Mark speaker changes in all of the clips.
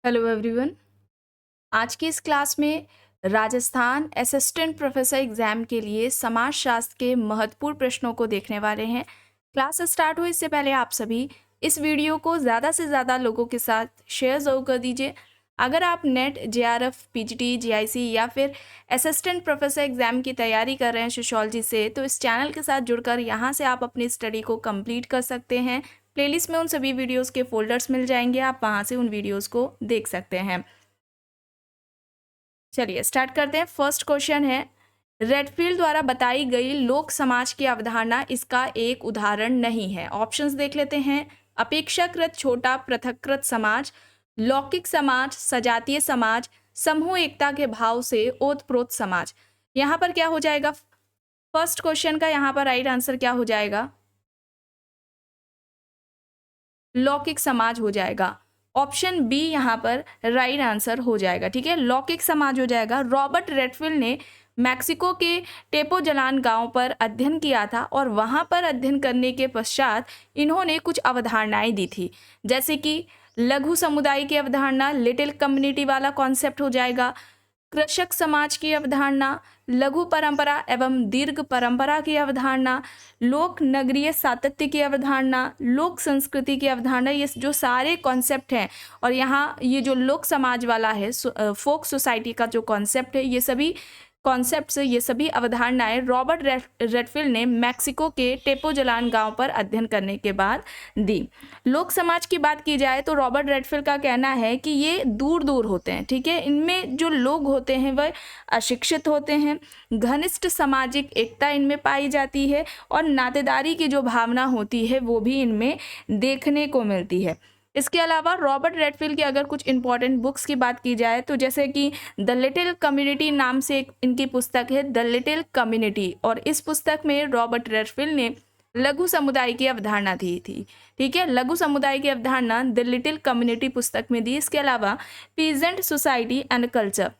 Speaker 1: Hello everyone. आज की इस क्लास में राजस्थान असिस्टेंट प्रोफेसर एग्जाम के लिए समाजशास्त्र के महत्वपूर्ण प्रश्नों को देखने वाले हैं। क्लास स्टार्ट हो इससे पहले आप सभी इस वीडियो को ज़्यादा से ज़्यादा लोगों के साथ शेयर ज़रूर कर दीजिए। अगर आप नेट जेआरएफ पीजीटी जीआईसी या फिर असिस्टेंट प्रोफेसर एग्जाम की तैयारी कर रहे हैं सोशियोलॉजी से, तो इस चैनल के साथ जुड़कर यहाँ से आप अपनी स्टडी को कंप्लीट कर सकते हैं। प्लेलिस्ट में उन सभी वीडियोस के फोल्डर्स मिल जाएंगे, आप वहाँ से उन वीडियोस को देख सकते हैं। चलिए स्टार्ट करते हैं। फर्स्ट क्वेश्चन है, रेडफील्ड द्वारा बताई गई लोक समाज की अवधारणा इसका एक उदाहरण नहीं है। ऑप्शंस देख लेते हैं। अपेक्षाकृत छोटा पृथक्कृत समाज, लौकिक समाज, सजातीय समाज, समूह एकता के भाव से ओतप्रोत समाज। यहाँ पर क्या हो जाएगा? फर्स्ट क्वेश्चन का यहाँ पर राइट आंसर क्या हो जाएगा? लौकिक समाज हो जाएगा। ऑप्शन बी यहाँ पर राइट आंसर हो जाएगा। ठीक है, लौकिक समाज हो जाएगा। रॉबर्ट रेडफील्ड ने मैक्सिको के टेपोजलान गांव पर अध्ययन किया था और वहां पर अध्ययन करने के पश्चात इन्होंने कुछ अवधारणाएं दी थी, जैसे कि लघु समुदाय की अवधारणा, लिटिल कम्युनिटी वाला कॉन्सेप्ट हो जाएगा, कृषक समाज की अवधारणा, लघु परंपरा एवं दीर्घ परंपरा की अवधारणा, लोक नगरीय सातत्य की अवधारणा, लोक संस्कृति की अवधारणा। ये जो सारे कॉन्सेप्ट हैं, और यहाँ ये जो लोक समाज वाला है, फोक सोसाइटी का जो कॉन्सेप्ट है, ये सभी कॉन्सेप्ट्स, ये सभी अवधारणाएं रॉबर्ट रेडफील्ड ने मैक्सिको के टेपोजलान गांव पर अध्ययन करने के बाद दी। लोक समाज की बात की जाए तो रॉबर्ट रेडफील्ड का कहना है कि ये दूर दूर होते हैं। ठीक है, इनमें जो लोग होते हैं वह अशिक्षित होते हैं, घनिष्ठ सामाजिक एकता इनमें पाई जाती है और नातेदारी की जो भावना होती है वो भी इनमें देखने को मिलती है। इसके अलावा रॉबर्ट रेडफील्ड की अगर कुछ इंपॉर्टेंट बुक्स की बात की जाए तो जैसे कि द लिटिल कम्युनिटी नाम से एक इनकी पुस्तक है, द लिटिल कम्युनिटी, और इस पुस्तक में रॉबर्ट रेडफील्ड ने लघु समुदाय की अवधारणा दी थी। ठीक है, लघु समुदाय की अवधारणा द लिटिल कम्युनिटी पुस्तक में दी। इसके अलावा peasant society and culture,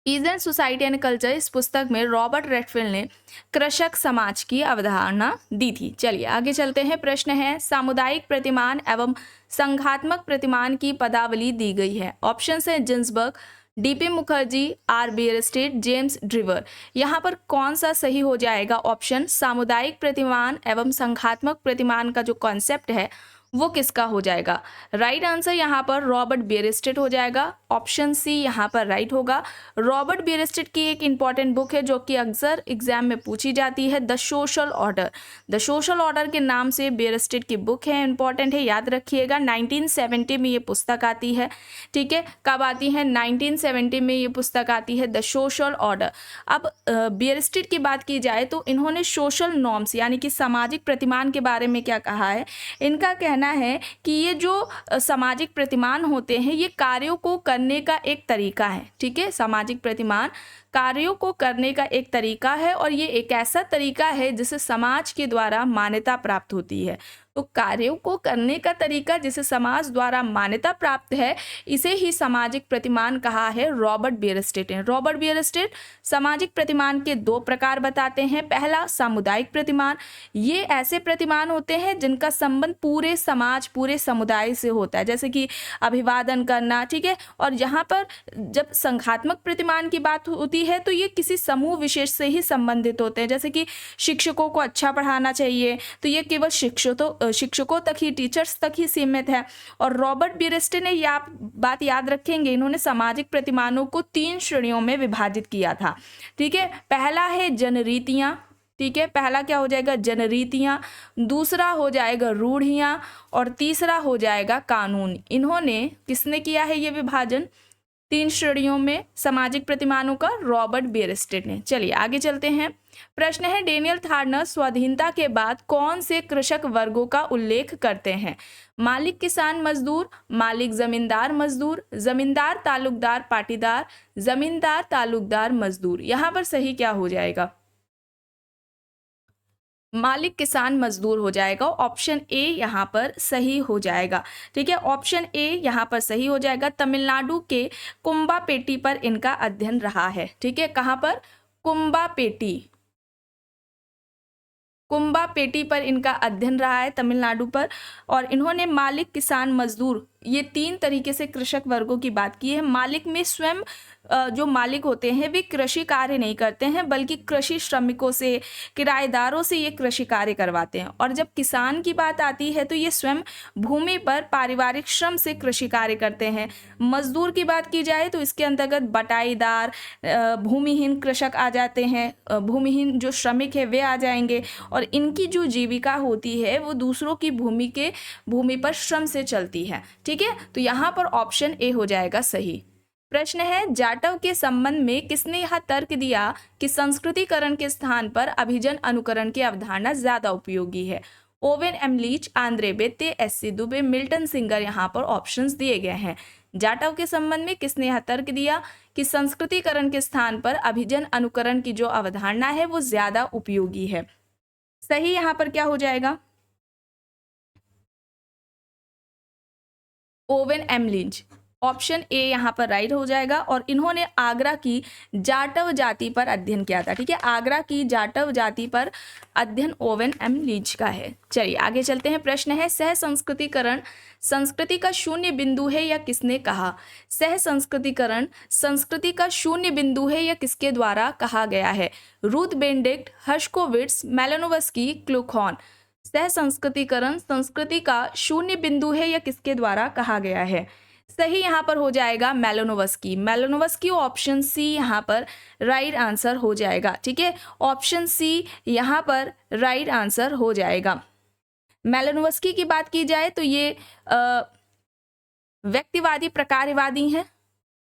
Speaker 1: peasant society and culture, इस पुस्तक में रॉबर्ट रेडफील्ड ने कृषक समाज की अवधारणा दी थी। चलिए आगे चलते हैं। प्रश्न है, सामुदायिक प्रतिमान एवं संघात्मक प्रतिमान की पदावली दी गई है। ऑप्शन है Ginsberg, DP Mukherjee, R Bierstedt, James Driver. यहाँ पर कौन सा सही हो जाएगा? ऑप्शन सामुदायिक प्रतिमान एवं संघात्मक प्रतिमान का जो कॉन्सेप्ट है वो किसका हो जाएगा? राइट आंसर यहाँ पर रॉबर्ट बियरस्टेट हो जाएगा। ऑप्शन सी यहाँ पर राइट होगा। रॉबर्ट बियरस्टेट की एक इंपॉर्टेंट बुक है जो कि अक्सर एग्जाम में पूछी जाती है, the social order. The social order के नाम से बियरस्टेट की बुक है, इंपॉर्टेंट है, याद रखिएगा। 1970 में ये पुस्तक आती है। ठीक है, कब आती है? 1970 में ये पुस्तक आती है, द सोशल ऑर्डर। अब बियरस्टेट की बात की जाए तो इन्होंने सोशल नॉर्म्स यानी कि सामाजिक प्रतिमान के बारे में क्या कहा है? इनका कहना है कि ये जो सामाजिक प्रतिमान होते हैं ये कार्यों को करने का एक तरीका है। ठीक है, सामाजिक प्रतिमान कार्यों को करने का एक तरीका है और ये एक ऐसा तरीका है जिसे समाज के द्वारा मान्यता प्राप्त होती है। तो कार्यों को करने का तरीका जिसे समाज द्वारा मान्यता प्राप्त है, इसे ही सामाजिक प्रतिमान कहा है रॉबर्ट बियरस्टेट ने। रॉबर्ट बियरस्टेट सामाजिक प्रतिमान के दो प्रकार बताते हैं। पहला सामुदायिक प्रतिमान, ये ऐसे प्रतिमान होते हैं जिनका संबंध पूरे समाज, पूरे समुदाय से होता है, जैसे कि अभिवादन करना। ठीक है, और यहाँ पर जब संघात्मक प्रतिमान की बात होती है तो ये किसी समूह विशेष से ही संबंधित होते हैं, जैसे कि शिक्षकों को अच्छा पढ़ाना चाहिए तो ये केवल शिक्षकों तक ही, टीचर्स तक ही सीमित है। और रॉबर्ट बियरस्टेट ने यह बात याद रखेंगे, इन्होंने सामाजिक प्रतिमानों को 3 श्रेणियों में विभाजित किया था। ठीक है, पहला है जनरीतियां। ठीक है, पहला क्या हो जाएगा? जनरीतियां, दूसरा हो जाएगा रूढ़ियां और तीसरा हो जाएगा कानून। इन्होंने किसने किया है ये विभाजन 3 श्रेणियों में सामाजिक प्रतिमानों का? रॉबर्ट बियरस्टेट ने। चलिए आगे चलते हैं। प्रश्न है, डेनियल थार्नर स्वाधीनता के बाद कौन से कृषक वर्गों का उल्लेख करते हैं? मालिक किसान मजदूर, मालिक जमींदार मजदूर, जमींदार तालुकदार पाटीदार, जमींदार तालुकदार मजदूर। यहाँ पर सही क्या हो जाएगा? मालिक किसान मजदूर हो जाएगा। ऑप्शन ए यहाँ पर सही हो जाएगा। ठीक है, ऑप्शन ए यहाँ पर सही हो जाएगा। तमिलनाडु के कुंबापेटी पर इनका अध्ययन रहा है। ठीक है, कहाँ पर? कुंबापेटी, कुंबापेटी पर इनका अध्ययन रहा है, तमिलनाडु पर। और इन्होंने मालिक किसान मजदूर ये 3 तरीके से कृषक वर्गों की बात की है। मालिक में स्वयं जो मालिक होते हैं वे कृषि कार्य नहीं करते हैं, बल्कि कृषि श्रमिकों से, किराएदारों से ये कृषि कार्य करवाते हैं। और जब किसान की बात आती है तो ये स्वयं भूमि पर पारिवारिक श्रम से कृषि कार्य करते हैं। मजदूर की बात की जाए तो इसके अंतर्गत बटाईदार, भूमिहीन कृषक आ जाते हैं, भूमिहीन जो श्रमिक है वे आ जाएंगे, और इनकी जो जीविका होती है वो दूसरों की भूमि पर श्रम से चलती है। ठीक है, तो यहाँ पर ऑप्शन ए हो जाएगा सही। प्रश्न है, जाटव के संबंध में किसने यह तर्क दिया कि संस्कृतिकरण के स्थान पर अभिजन अनुकरण की अवधारणा ज्यादा उपयोगी है? Owen M Lynch, Andre Beteille, SC. Dube, Milton Singer यहाँ पर ऑप्शंस दिए गए हैं। जाटव के संबंध में किसने यह तर्क दिया कि संस्कृतिकरण के स्थान पर अभिजन अनुकरण की जो अवधारणा है वो ज्यादा उपयोगी है? सही यहाँ पर क्या हो जाएगा? ओवेन एम लीच, ऑप्शन ए यहाँ पर राइट हो जाएगा। और इन्होंने आगरा की जाटव जाति पर अध्ययन किया था। ठीक है, आगरा की जाटव जाति पर अध्ययन ओवेन एम लीच का है। चलिए आगे चलते हैं। प्रश्न है, सह संस्कृतिकरण संस्कृति का शून्य बिंदु है या किसने कहा? सह संस्कृतिकरण संस्कृति का शून्य बिंदु है या किसके द्वारा कहा गया है? Ruth Benedict, Herskovits, Malinowski, Kluckhohn. सह संस्कृतिकरण संस्कृति का शून्य बिंदु है या किसके द्वारा कहा गया है? सही यहाँ पर हो जाएगा मेलानोव्स्की। मेलानोव्स्की ऑप्शन सी यहाँ पर राइट आंसर हो जाएगा। ठीक है, ऑप्शन सी यहाँ पर राइट आंसर हो जाएगा। मेलानोव्स्की की बात की जाए तो ये व्यक्तिवादी प्रकारवादी हैं।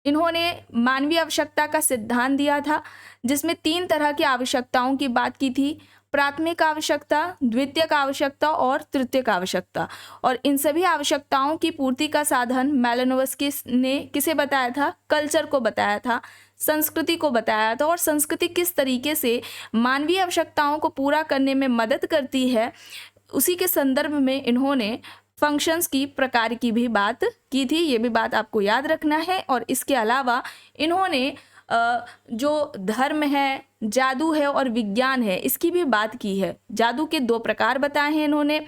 Speaker 1: इन्होंने मानवीय आवश्यकता का सिद्धांत दिया था, जिसमें 3 तरह की आवश्यकताओं की बात की थी: प्राथमिक आवश्यकता, द्वितीयक आवश्यकता और तृतीयक आवश्यकता। और इन सभी आवश्यकताओं की पूर्ति का साधन मेलानोव्स्की ने किसे बताया था? कल्चर को बताया था, संस्कृति को बताया था। और संस्कृति किस तरीके से मानवीय आवश्यकताओं को पूरा करने में मदद करती है, उसी के संदर्भ में इन्होंने फंक्शंस की प्रकार की भी बात की थी। ये भी बात आपको याद रखना है। और इसके अलावा इन्होंने जो धर्म है, जादू है और विज्ञान है, इसकी भी बात की है। जादू के 2 प्रकार बताए हैं इन्होंने,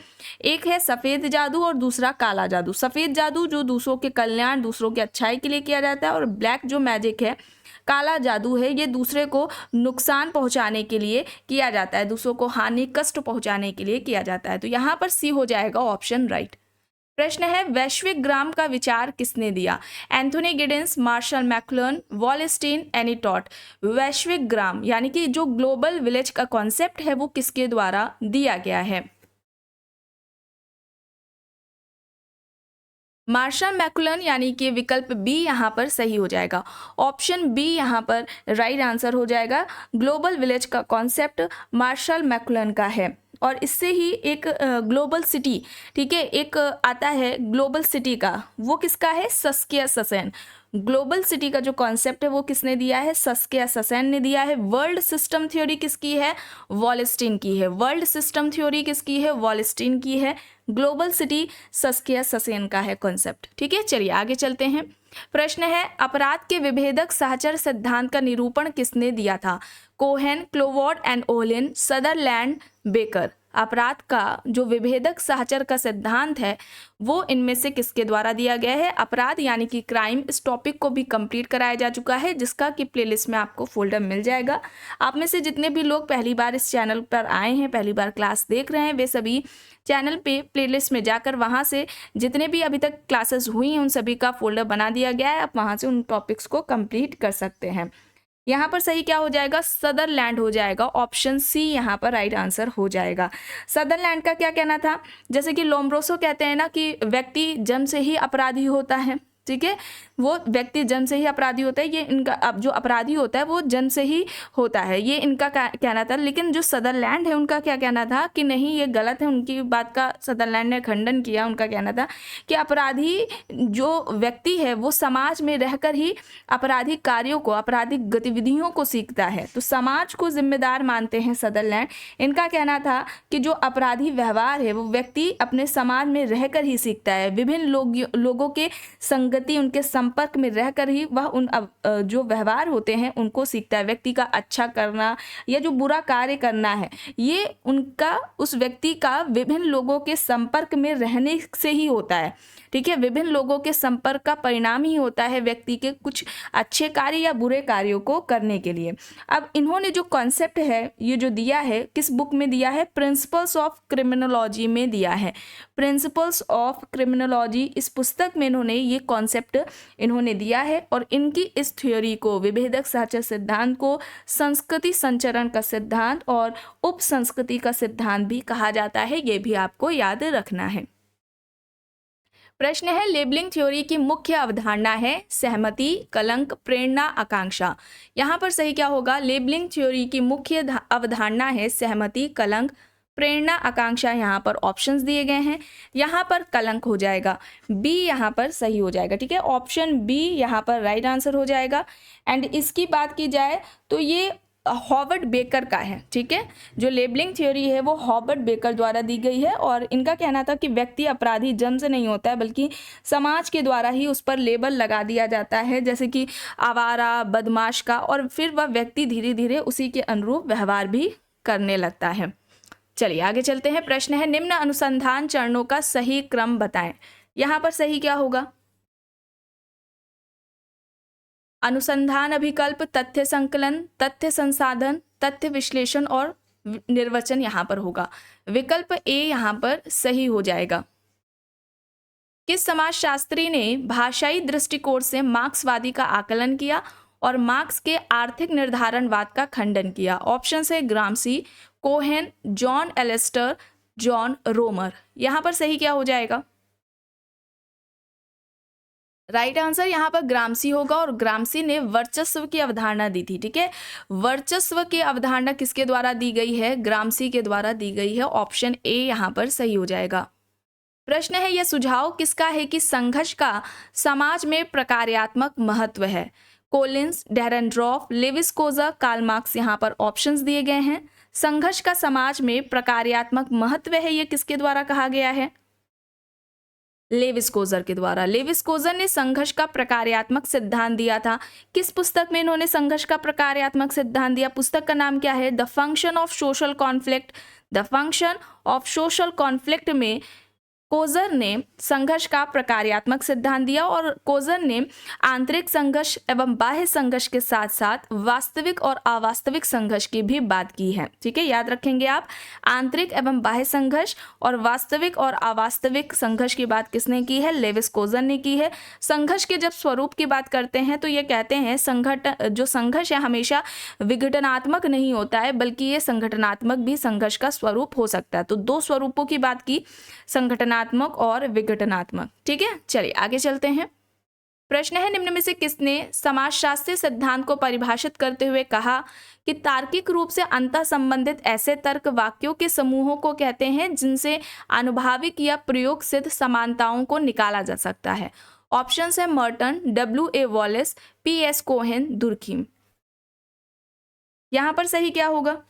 Speaker 1: एक है सफ़ेद जादू और दूसरा काला जादू। सफ़ेद जादू जो दूसरों के कल्याण, दूसरों की अच्छाई के लिए किया जाता है, और ब्लैक जो मैजिक है, काला जादू है, ये दूसरे को नुकसान पहुंचाने के लिए किया जाता है, दूसरों को हानि, कष्ट पहुंचाने के लिए किया जाता है। तो यहाँ पर सी हो जाएगा ऑप्शन राइट। प्रश्न है, वैश्विक ग्राम का विचार किसने दिया? Anthony Giddens, Marshall McLuhan, Wallerstein, एनी टॉट। वैश्विक ग्राम यानी कि जो ग्लोबल विलेज का कॉन्सेप्ट है वो किसके द्वारा दिया गया है? मार्शल मैक्लुहन यानी कि विकल्प बी यहाँ पर सही हो जाएगा। ऑप्शन बी यहाँ पर राइट आंसर हो जाएगा। ग्लोबल विलेज का कॉन्सेप्ट मार्शल मैक्लुहन का है। और इससे ही एक ग्लोबल सिटी, ठीक है, एक आता है ग्लोबल सिटी का, वो किसका है? सस्किया सेन। ग्लोबल सिटी का जो कॉन्सेप्ट है वो किसने दिया है? सस्किया सेन ने दिया है। वर्ल्ड सिस्टम थ्योरी किसकी है? वॉलस्टीन की है। वर्ल्ड सिस्टम थ्योरी किसकी है? वॉलस्टीन की है। ग्लोबल सिटी सस्किया सेन का है कॉन्सेप्ट। ठीक है, चलिए आगे चलते हैं। प्रश्न है, अपराध के विभेदक सहचर सिद्धांत का निरूपण किसने दिया था? Cohen, Cloward and Ohlin, Sutherland, Becker. अपराध का जो विभेदक सहचर का सिद्धांत है वो इनमें से किसके द्वारा दिया गया है? अपराध यानी कि क्राइम, इस टॉपिक को भी कंप्लीट कराया जा चुका है, जिसका कि प्लेलिस्ट में आपको फोल्डर मिल जाएगा। आप में से जितने भी लोग पहली बार इस चैनल पर आए हैं, पहली बार क्लास देख रहे हैं, वे सभी चैनल पे प्लेलिस्ट में जाकर वहाँ से जितने भी अभी तक क्लासेस हुई हैं उन सभी का फोल्डर बना दिया गया है। आप वहाँ से उन टॉपिक्स को कंप्लीट कर सकते हैं। यहाँ पर सही क्या हो जाएगा? सदरलैंड हो जाएगा। ऑप्शन सी यहाँ पर राइट आंसर हो जाएगा। सदरलैंड का क्या कहना था? जैसे कि लोम्ब्रोसो कहते हैं ना कि व्यक्ति जन्म से ही अपराधी होता है, ठीक है, वो व्यक्ति जन्म से ही अपराधी होता है। ये इनका अब जो अपराधी होता है वो जन्म से ही होता है, ये इनका कहना था। लेकिन जो सदरलैंड है उनका क्या कहना था कि नहीं, ये गलत है। उनकी बात का सदरलैंड ने खंडन किया। उनका कहना था कि अपराधी जो व्यक्ति है वो समाज में रहकर ही आपराधिक कार्यों को, आपराधिक गतिविधियों को सीखता है, तो समाज को जिम्मेदार मानते हैं सदरलैंड। इनका कहना था कि जो अपराधी व्यवहार है वो व्यक्ति अपने समाज में रहकर ही सीखता है। विभिन्न लोगों के संगति, उनके संपर्क में रहकर ही वह उन जो व्यवहार होते हैं उनको सीखता है। व्यक्ति का अच्छा करना या जो बुरा कार्य करना है, ये उनका उस व्यक्ति का विभिन्न लोगों के संपर्क में रहने से ही होता है। ठीक है, विभिन्न लोगों के संपर्क का परिणाम ही होता है व्यक्ति के कुछ अच्छे कार्य या बुरे कार्यों को करने के लिए। अब इन्होंने जो कॉन्सेप्ट है ये जो दिया है, किस बुक में दिया है? प्रिंसिपल्स ऑफ क्रिमिनोलॉजी में दिया है। प्रिंसिपल्स ऑफ क्रिमिनोलॉजी, इस पुस्तक में इन्होंने ये कॉन्सेप्ट इन्होंने दिया है और इनकी इस थ्योरी को, विभेदक साहचर्य सिद्धांत को, संस्कृति संचरण का सिद्धांत और उप संस्कृति का सिद्धांत भी कहा जाता है। ये भी आपको याद रखना है। प्रश्न है, लेबलिंग थ्योरी की मुख्य अवधारणा है सहमति, कलंक, प्रेरणा, आकांक्षा। यहाँ पर सही क्या होगा? लेबलिंग थ्योरी की मुख्य अवधारणा है सहमति, कलंक, प्रेरणा, आकांक्षा। यहाँ पर ऑप्शंस दिए गए हैं। यहाँ पर कलंक हो जाएगा, बी यहाँ पर सही हो जाएगा। ठीक है, ऑप्शन बी यहाँ पर राइट आंसर हो जाएगा। एंड इसकी बात की जाए तो ये हॉवर्ड बेकर का है। ठीक है, जो लेबलिंग थ्योरी है वो हॉवर्ड बेकर द्वारा दी गई है और इनका कहना था कि व्यक्ति अपराधी जन्म से नहीं होता है बल्कि समाज के द्वारा ही उस पर लेबल लगा दिया जाता है, जैसे कि आवारा, बदमाश का, और फिर वह व्यक्ति धीरे धीरे उसी के अनुरूप व्यवहार भी करने लगता है। चलिए आगे चलते हैं। प्रश्न है, निम्न अनुसंधान चरणों का सही क्रम बताएं। यहाँ पर सही क्या होगा? अनुसंधान, अभिकल्प, तथ्य संकलन, तथ्य संसाधन, तथ्य विश्लेषण और निर्वचन यहाँ पर होगा। विकल्प ए यहाँ पर सही हो जाएगा। किस समाजशास्त्री ने भाषाई दृष्टिकोण से मार्क्सवादी का आकलन किया और मार्क्स के आर्थिक निर्धारणवाद का खंडन किया? ऑप्शन है Gramsci, Cohen, John Elster, John Roemer. यहाँ पर सही क्या हो जाएगा? राइट आंसर यहाँ पर ग्राम्सी होगा और ग्राम्सी ने वर्चस्व की अवधारणा दी थी। ठीक है, वर्चस्व की अवधारणा किसके द्वारा दी गई है? ग्राम्सी के द्वारा दी गई है। ऑप्शन ए यहाँ पर सही हो जाएगा। प्रश्न है, यह सुझाव किसका है कि संघर्ष का समाज में प्रकार्यात्मक महत्व है? Collins, Dahrendorf, Lewis Coser, Karl Marx. यहाँ पर ऑप्शंस दिए गए हैं। संघर्ष का समाज में प्रकार्यात्मक महत्व है, यह किसके द्वारा कहा गया है? लेविस कोजर के द्वारा। लेविस कोजर ने संघर्ष का प्रकार्यात्मक सिद्धांत दिया था। किस पुस्तक में इन्होंने संघर्ष का प्रकार्यात्मक सिद्धांत दिया? पुस्तक का नाम क्या है? The function of social conflict. The function of social conflict में कोजर ने संघर्ष का प्रकार्यात्मक सिद्धांत दिया और कोजर ने आंतरिक संघर्ष एवं बाह्य संघर्ष के साथ साथ वास्तविक और अवास्तविक संघर्ष की भी बात की है। ठीक है, याद रखेंगे आप, आंतरिक एवं बाह्य संघर्ष और वास्तविक और अवास्तविक संघर्ष की बात किसने की है? लेविस कोजर ने की है। संघर्ष के जब स्वरूप की बात करते हैं तो ये कहते हैं जो संघर्ष है हमेशा विघटनात्मक नहीं होता है बल्कि ये संगठनात्मक भी संघर्ष का स्वरूप हो सकता है। तो दो स्वरूपों की बात की, संगठनात्मक और विघटनात्मक। ठीक है, चलिए आगे चलते हैं। प्रश्न है, निम्न में से किसने समाजशास्त्रीय सिद्धांत को परिभाषित करते हुए कहा कि तार्किक रूप से अंतः संबंधित ऐसे तर्क वाक्यों के समूहों को कहते हैं जिनसे आनुभाविक या प्रयोग सिद्ध समानताओं को निकाला जा सकता है? ऑप्शंस है Merton, W.A. Wallace, P.S. Cohen, Durkheim. यहां पर सही क्या होगा?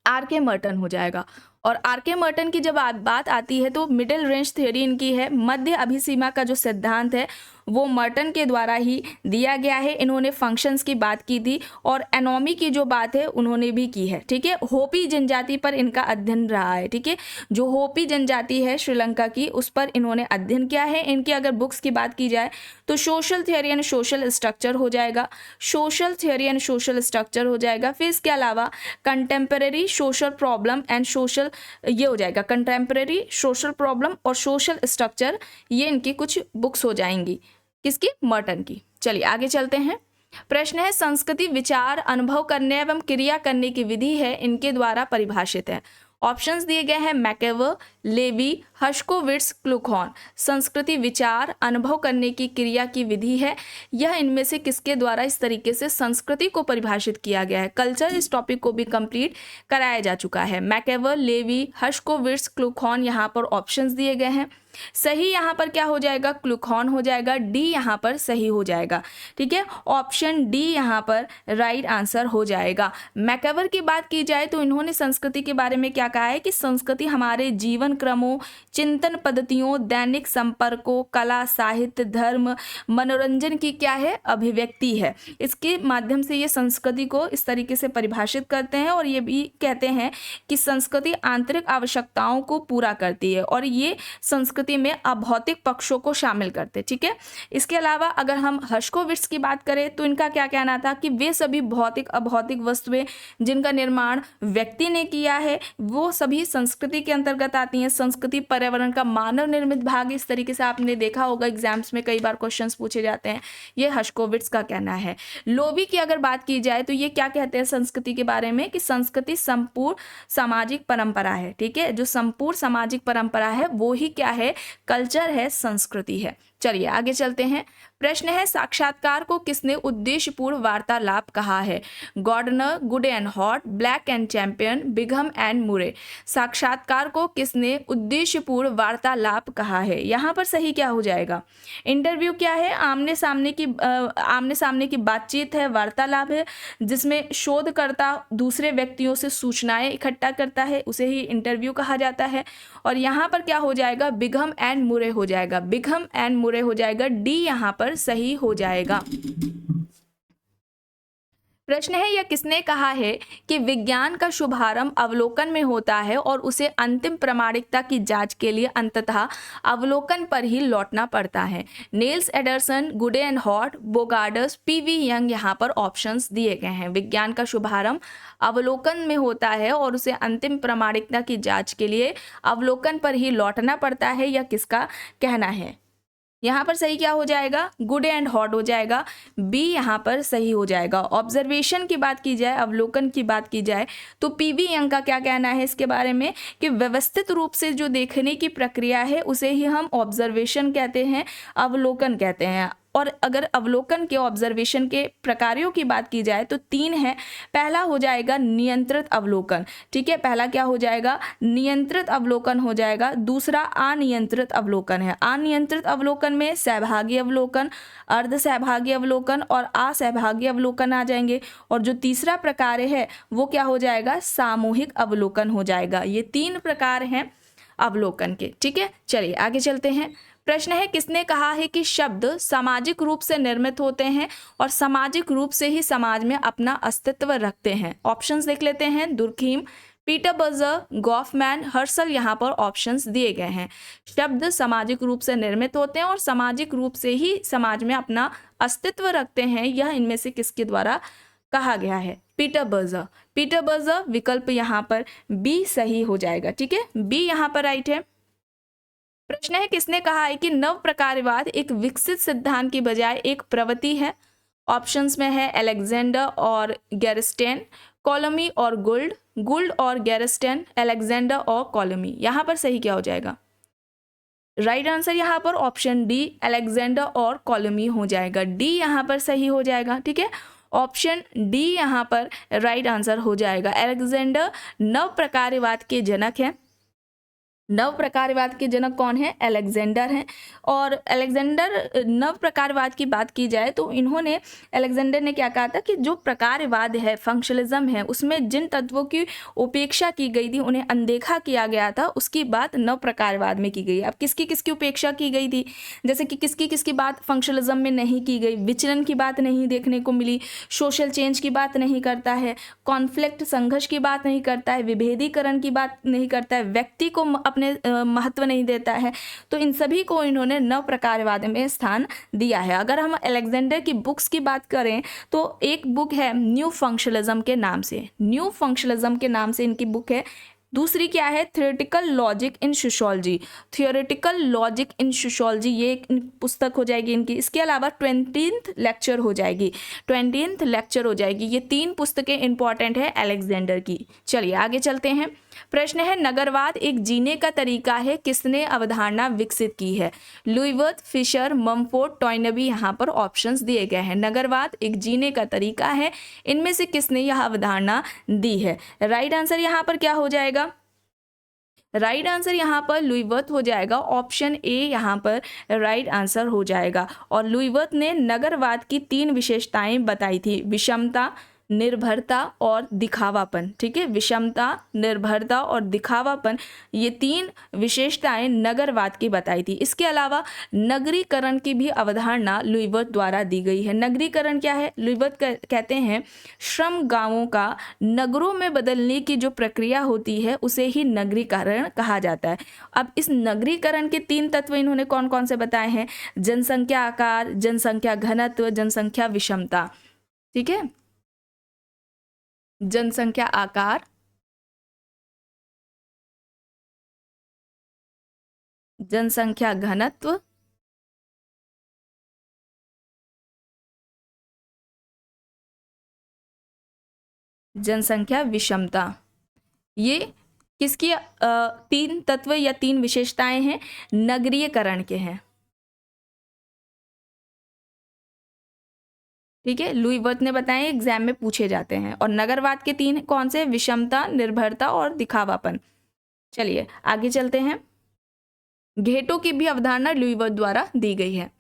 Speaker 1: R.K. मर्टन हो जाएगा। और R.K. मर्टन की जब बात आती है तो मिडिल रेंज थ्योरी इनकी है। मध्य अभिसीमा का जो सिद्धांत है वो मर्टन के द्वारा ही दिया गया है। इन्होंने फंक्शंस की बात की थी और एनोमी की जो बात है उन्होंने भी की है। ठीक है, होपी जनजाति पर इनका अध्ययन रहा है। ठीक है, जो होपी जनजाति है श्रीलंका की, उस पर इन्होंने अध्ययन किया है। इनकी अगर बुक्स की बात की जाए तो social theory and social structure हो जाएगा, social theory and social structure हो जाएगा। फिर इसके अलावा contemporary social problem and social, ये हो जाएगा कंटेम्परेरी सोशल प्रॉब्लम और सोशल स्ट्रक्चर, ये इनकी कुछ बुक्स हो जाएंगी। किसकी? मर्टन की। चलिए आगे चलते हैं। प्रश्न है, संस्कृति विचार, अनुभव करने एवं क्रिया करने की विधि है, इनके द्वारा परिभाषित है। ऑप्शंस दिए गए हैं मैकेवर, लेवी, हर्शकोविट्स, क्लूखॉन। संस्कृति विचार, अनुभव करने की क्रिया की विधि है, यह इनमें से किसके द्वारा इस तरीके से संस्कृति को परिभाषित किया गया है? कल्चर, इस टॉपिक को भी कंप्लीट कराया जा चुका है। मैकेवर, लेवी, हर्शकोविट्स, क्लूखॉन, यहाँ पर ऑप्शंस दिए गए हैं। सही यहाँ पर क्या हो जाएगा? क्लूखॉन हो जाएगा। डी यहाँ पर सही हो जाएगा। ठीक है, ऑप्शन डी यहाँ पर राइट आंसर हो जाएगा। मैकेवर की बात की जाए तो इन्होंने संस्कृति के बारे में क्या कहा है कि संस्कृति हमारे जीवन क्रमों चिंतन पद्धतियों, दैनिक संपर्कों, कला, साहित्य, धर्म, मनोरंजन की क्या है, अभिव्यक्ति है। इसके माध्यम से ये संस्कृति को इस तरीके से परिभाषित करते हैं और ये भी कहते हैं कि संस्कृति आंतरिक आवश्यकताओं को पूरा करती है और ये संस्कृति में अभौतिक पक्षों को शामिल करते हैं। ठीक है, इसके अलावा अगर हम हर्शकोविट्स की बात करें तो इनका क्या कहना था कि वे सभी भौतिक अभौतिक वस्तुएं जिनका निर्माण व्यक्ति ने किया है वो सभी संस्कृति के अंतर्गत आती हैं। संस्कृति पर्यावरण का मानव निर्मित भाग, इस तरीके से आपने देखा होगा एग्जाम्स में कई बार क्वेश्चंस पूछे जाते हैं। ये हर्शकोविट्स का कहना है। लोवी की अगर बात की जाए तो ये क्या कहते हैं संस्कृति के बारे में कि संस्कृति संपूर्ण सामाजिक परंपरा है। ठीक है, जो संपूर्ण सामाजिक परंपरा है वो ही क्या है, कल्चर है, संस्कृति है। चलिए आगे चलते हैं। प्रश्न है साक्षात्कार को किसने उद्देश्यपूर्ण वार्तालाप कहा है? Gardner, Goode and Hatt, Black and Champion, Bingham and Moore. साक्षात्कार को किसने उद्देश्यपूर्ण वार्तालाप कहा है? यहाँ पर सही क्या हो जाएगा? इंटरव्यू क्या है? आमने सामने की बातचीत है, वार्तालाप है जिसमें शोधकर्ता दूसरे व्यक्तियों से सूचनाएं इकट्ठा करता है, उसे ही इंटरव्यू कहा जाता है। और यहाँ पर क्या हो जाएगा? बिघम एंड मुरे हो जाएगा। बिघम एंड मुरे हो जाएगा। डी यहाँ पर सही हो जाएगा। प्रश्न है यह किसने कहा है कि विज्ञान का शुभारंभ अवलोकन में होता है और उसे अंतिम प्रामाणिकता की जांच के लिए अंततः अवलोकन पर ही लौटना पड़ता है? Nails Anderson, good and hot, Bogardus, PV young. यहाँ पर ऑप्शंस दिए गए हैं। विज्ञान का शुभारंभ अवलोकन में होता है और उसे अंतिम प्रामाणिकता की जांच के लिए अवलोकन पर ही लौटना पड़ता है, यह किसका कहना है? यहाँ पर सही क्या हो जाएगा? गुड एंड हॉट हो जाएगा। बी यहाँ पर सही हो जाएगा। ऑब्जर्वेशन की बात की जाए, अवलोकन की बात की जाए तो पीवी यंग का क्या कहना है इसके बारे में कि व्यवस्थित रूप से जो देखने की प्रक्रिया है उसे ही हम ऑब्जर्वेशन कहते हैं, अवलोकन कहते हैं। और अगर अवलोकन के ऑब्जर्वेशन के प्रकारों की बात की जाए तो 3 है। पहला हो जाएगा नियंत्रित अवलोकन। ठीक है, पहला क्या हो जाएगा? नियंत्रित अवलोकन हो जाएगा। दूसरा अनियंत्रित अवलोकन है। अनियंत्रित अवलोकन में सहभागी अवलोकन, अर्ध सहभागी अवलोकन और असहभागी अवलोकन आ जाएंगे। और जो तीसरा प्रकार है वो क्या हो जाएगा? सामूहिक अवलोकन हो जाएगा। ये 3 प्रकार हैं अवलोकन के। ठीक है, चलिए आगे चलते हैं। प्रश्न है किसने कहा है कि शब्द सामाजिक रूप से निर्मित होते हैं और सामाजिक रूप से ही समाज में अपना अस्तित्व रखते हैं? ऑप्शंस देख लेते हैं। Durkheim, Peter Berger, Goffman, Husserl. यहाँ पर ऑप्शंस दिए गए हैं। शब्द सामाजिक रूप से निर्मित होते हैं और सामाजिक रूप से ही समाज में अपना अस्तित्व रखते हैं, यह इनमें से किसके द्वारा कहा गया है? Peter Berger. पीटर बर्जर विकल्प यहाँ पर बी सही हो जाएगा। ठीक है, बी यहाँ पर राइट है। प्रश्न है किसने कहा है कि नव प्रकारवाद एक विकसित सिद्धांत की बजाय एक प्रवृत्ति है? ऑप्शंस में है अलेक्जेंडर और गैरस्टेन, कॉलोमी और गुल्ड, गुल्ड और गैरस्टेन, अलेक्जेंडर और कॉलोमी। यहाँ पर सही क्या हो जाएगा? राइट आंसर यहाँ पर ऑप्शन डी अलेक्जेंडर और कॉलोमी हो जाएगा। डी यहाँ पर सही हो जाएगा। ठीक है, ऑप्शन डी यहाँ पर राइट आंसर हो जाएगा। अलेक्जेंडर नव प्रकारवाद के जनक हैं। नव प्रकारवाद के जनक कौन है? अलेक्जेंडर हैं। और अलेक्जेंडर नव प्रकारवाद की बात की जाए तो इन्होंने अलेक्जेंडर ने क्या कहा था कि जो प्रकारवाद है, फंक्शनलिज्म है, उसमें जिन तत्वों की उपेक्षा की गई थी, उन्हें अनदेखा किया गया था, उसकी बात नव प्रकारवाद में की गई। अब किसकी किसकी उपेक्षा की गई थी? जैसे कि किसकी किसकी बात फंक्शनलिज्म में नहीं की गई? विचलन की बात नहीं देखने को मिली, सोशल चेंज की बात नहीं करता है, कॉन्फ्लिक्ट संघर्ष की बात नहीं करता है, विभेदीकरण की बात नहीं करता है, व्यक्ति को महत्व नहीं देता है। तो इन सभी को इन्होंने नव प्रकारवाद में स्थान दिया है। अगर हम अलेक्जेंडर की बुक्स की बात करें तो एक बुक है न्यू फंक्शनलिज्म के नाम से, न्यू फंक्शनलिज्म के नाम से इनकी बुक है। दूसरी क्या है? Theoretical logic in sociology, theoretical logic in sociology, ये एक पुस्तक हो जाएगी इनकी। इसके अलावा 20th लेक्चर हो जाएगी, 20th लेक्चर हो जाएगी। ये 3 पुस्तकें इंपॉर्टेंट है अलेक्जेंडर की। चलिए आगे चलते हैं। प्रश्न है नगरवाद एक जीने का तरीका है, किसने अवधारणा विकसित की है? लुईवर्थ, फिशर, ममफोर्ड, टॉयनबी। यहाँ पर ऑप्शंस दिए गए हैं। नगरवाद एक जीने का तरीका है, इनमें से किसने यह अवधारणा दी है? राइट आंसर यहाँ पर क्या हो जाएगा? राइट आंसर यहाँ पर लुईवर्थ हो जाएगा। ऑप्शन ए यहाँ पर राइट आंसर हो जाएगा। और लुईवर्थ ने नगरवाद की 3 विशेषताएं बताई थी: विषमता, निर्भरता और दिखावापन। ठीक है, विषमता, निर्भरता और दिखावापन, ये 3 विशेषताएं नगरवाद की बताई थी। इसके अलावा नगरीकरण की भी अवधारणा लुईवर्थ द्वारा दी गई है। नगरीकरण क्या है? लुईवर्थ कहते हैं श्रम गांवों का नगरों में बदलने की जो प्रक्रिया होती है उसे ही नगरीकरण कहा जाता है। अब इस नगरीकरण के 3 तत्व इन्होंने कौन कौन से बताए हैं? जनसंख्या आकार, जनसंख्या घनत्व, जनसंख्या विषमता। ठीक है, जनसंख्या आकार, जनसंख्या घनत्व, जनसंख्या विषमता। ये किसकी 3 तत्व या 3 विशेषताएं हैं? नगरीयकरण के हैं। ठीक है, लुईवर्थ ने बताए, एग्जाम में पूछे जाते हैं। और नगरवाद के 3 कौन से? विषमता, निर्भरता और दिखावापन। चलिए आगे चलते हैं। घेटों की भी अवधारणा लुईवर्थ द्वारा दी गई है।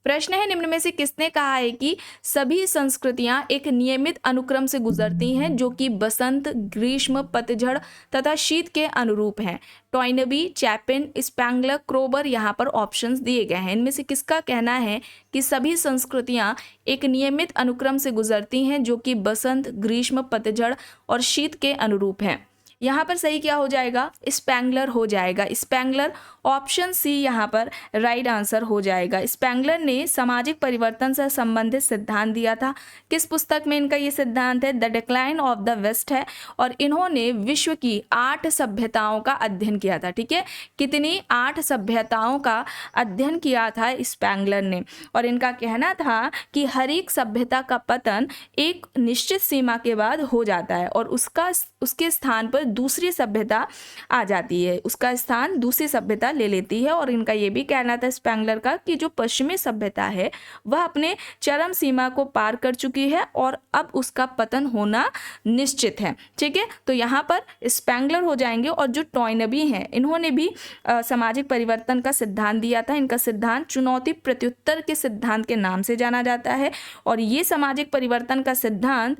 Speaker 1: प्रश्न है, निम्न में से किसने कहा है कि सभी संस्कृतियां एक नियमित अनुक्रम से गुजरती हैं जो कि बसंत, ग्रीष्म, पतझड़ तथा शीत के अनुरूप हैं? टॉयनबी, चैपिन, स्पैंगलर, क्रोबर, यहाँ पर ऑप्शंस दिए गए हैं। इनमें से किसका कहना है कि सभी संस्कृतियां एक नियमित अनुक्रम से गुजरती हैं जो कि बसंत, ग्रीष्म, पतझड़ और शीत के अनुरूप हैं? यहाँ पर सही क्या हो जाएगा? स्पैंगलर हो जाएगा। स्पैंगलर, ऑप्शन सी यहाँ पर राइट आंसर हो जाएगा। स्पैंगलर ने सामाजिक परिवर्तन से संबंधित सिद्धांत दिया था। किस पुस्तक में इनका ये सिद्धांत है? The decline of the west है। और इन्होंने विश्व की 8 सभ्यताओं का अध्ययन किया था। ठीक है, कितनी? 8 सभ्यताओं का अध्ययन किया था स्पैंगलर ने। और इनका कहना था कि हर एक सभ्यता का पतन एक निश्चित सीमा के बाद हो जाता है और उसके स्थान पर दूसरी सभ्यता आ जाती है, उसका स्थान दूसरी सभ्यता ले लेती है। और इनका ये भी कहना था स्पैंगलर का कि जो पश्चिमी सभ्यता है वह अपने चरम सीमा को पार कर चुकी है और अब उसका पतन होना निश्चित है। ठीक है, तो यहाँ पर स्पैंगलर हो जाएंगे। और जो टॉयनबी हैं, इन्होंने भी सामाजिक परिवर्तन का सिद्धांत दिया था। इनका सिद्धांत चुनौती प्रत्युत्तर के सिद्धांत के नाम से जाना जाता है। और ये सामाजिक परिवर्तन का सिद्धांत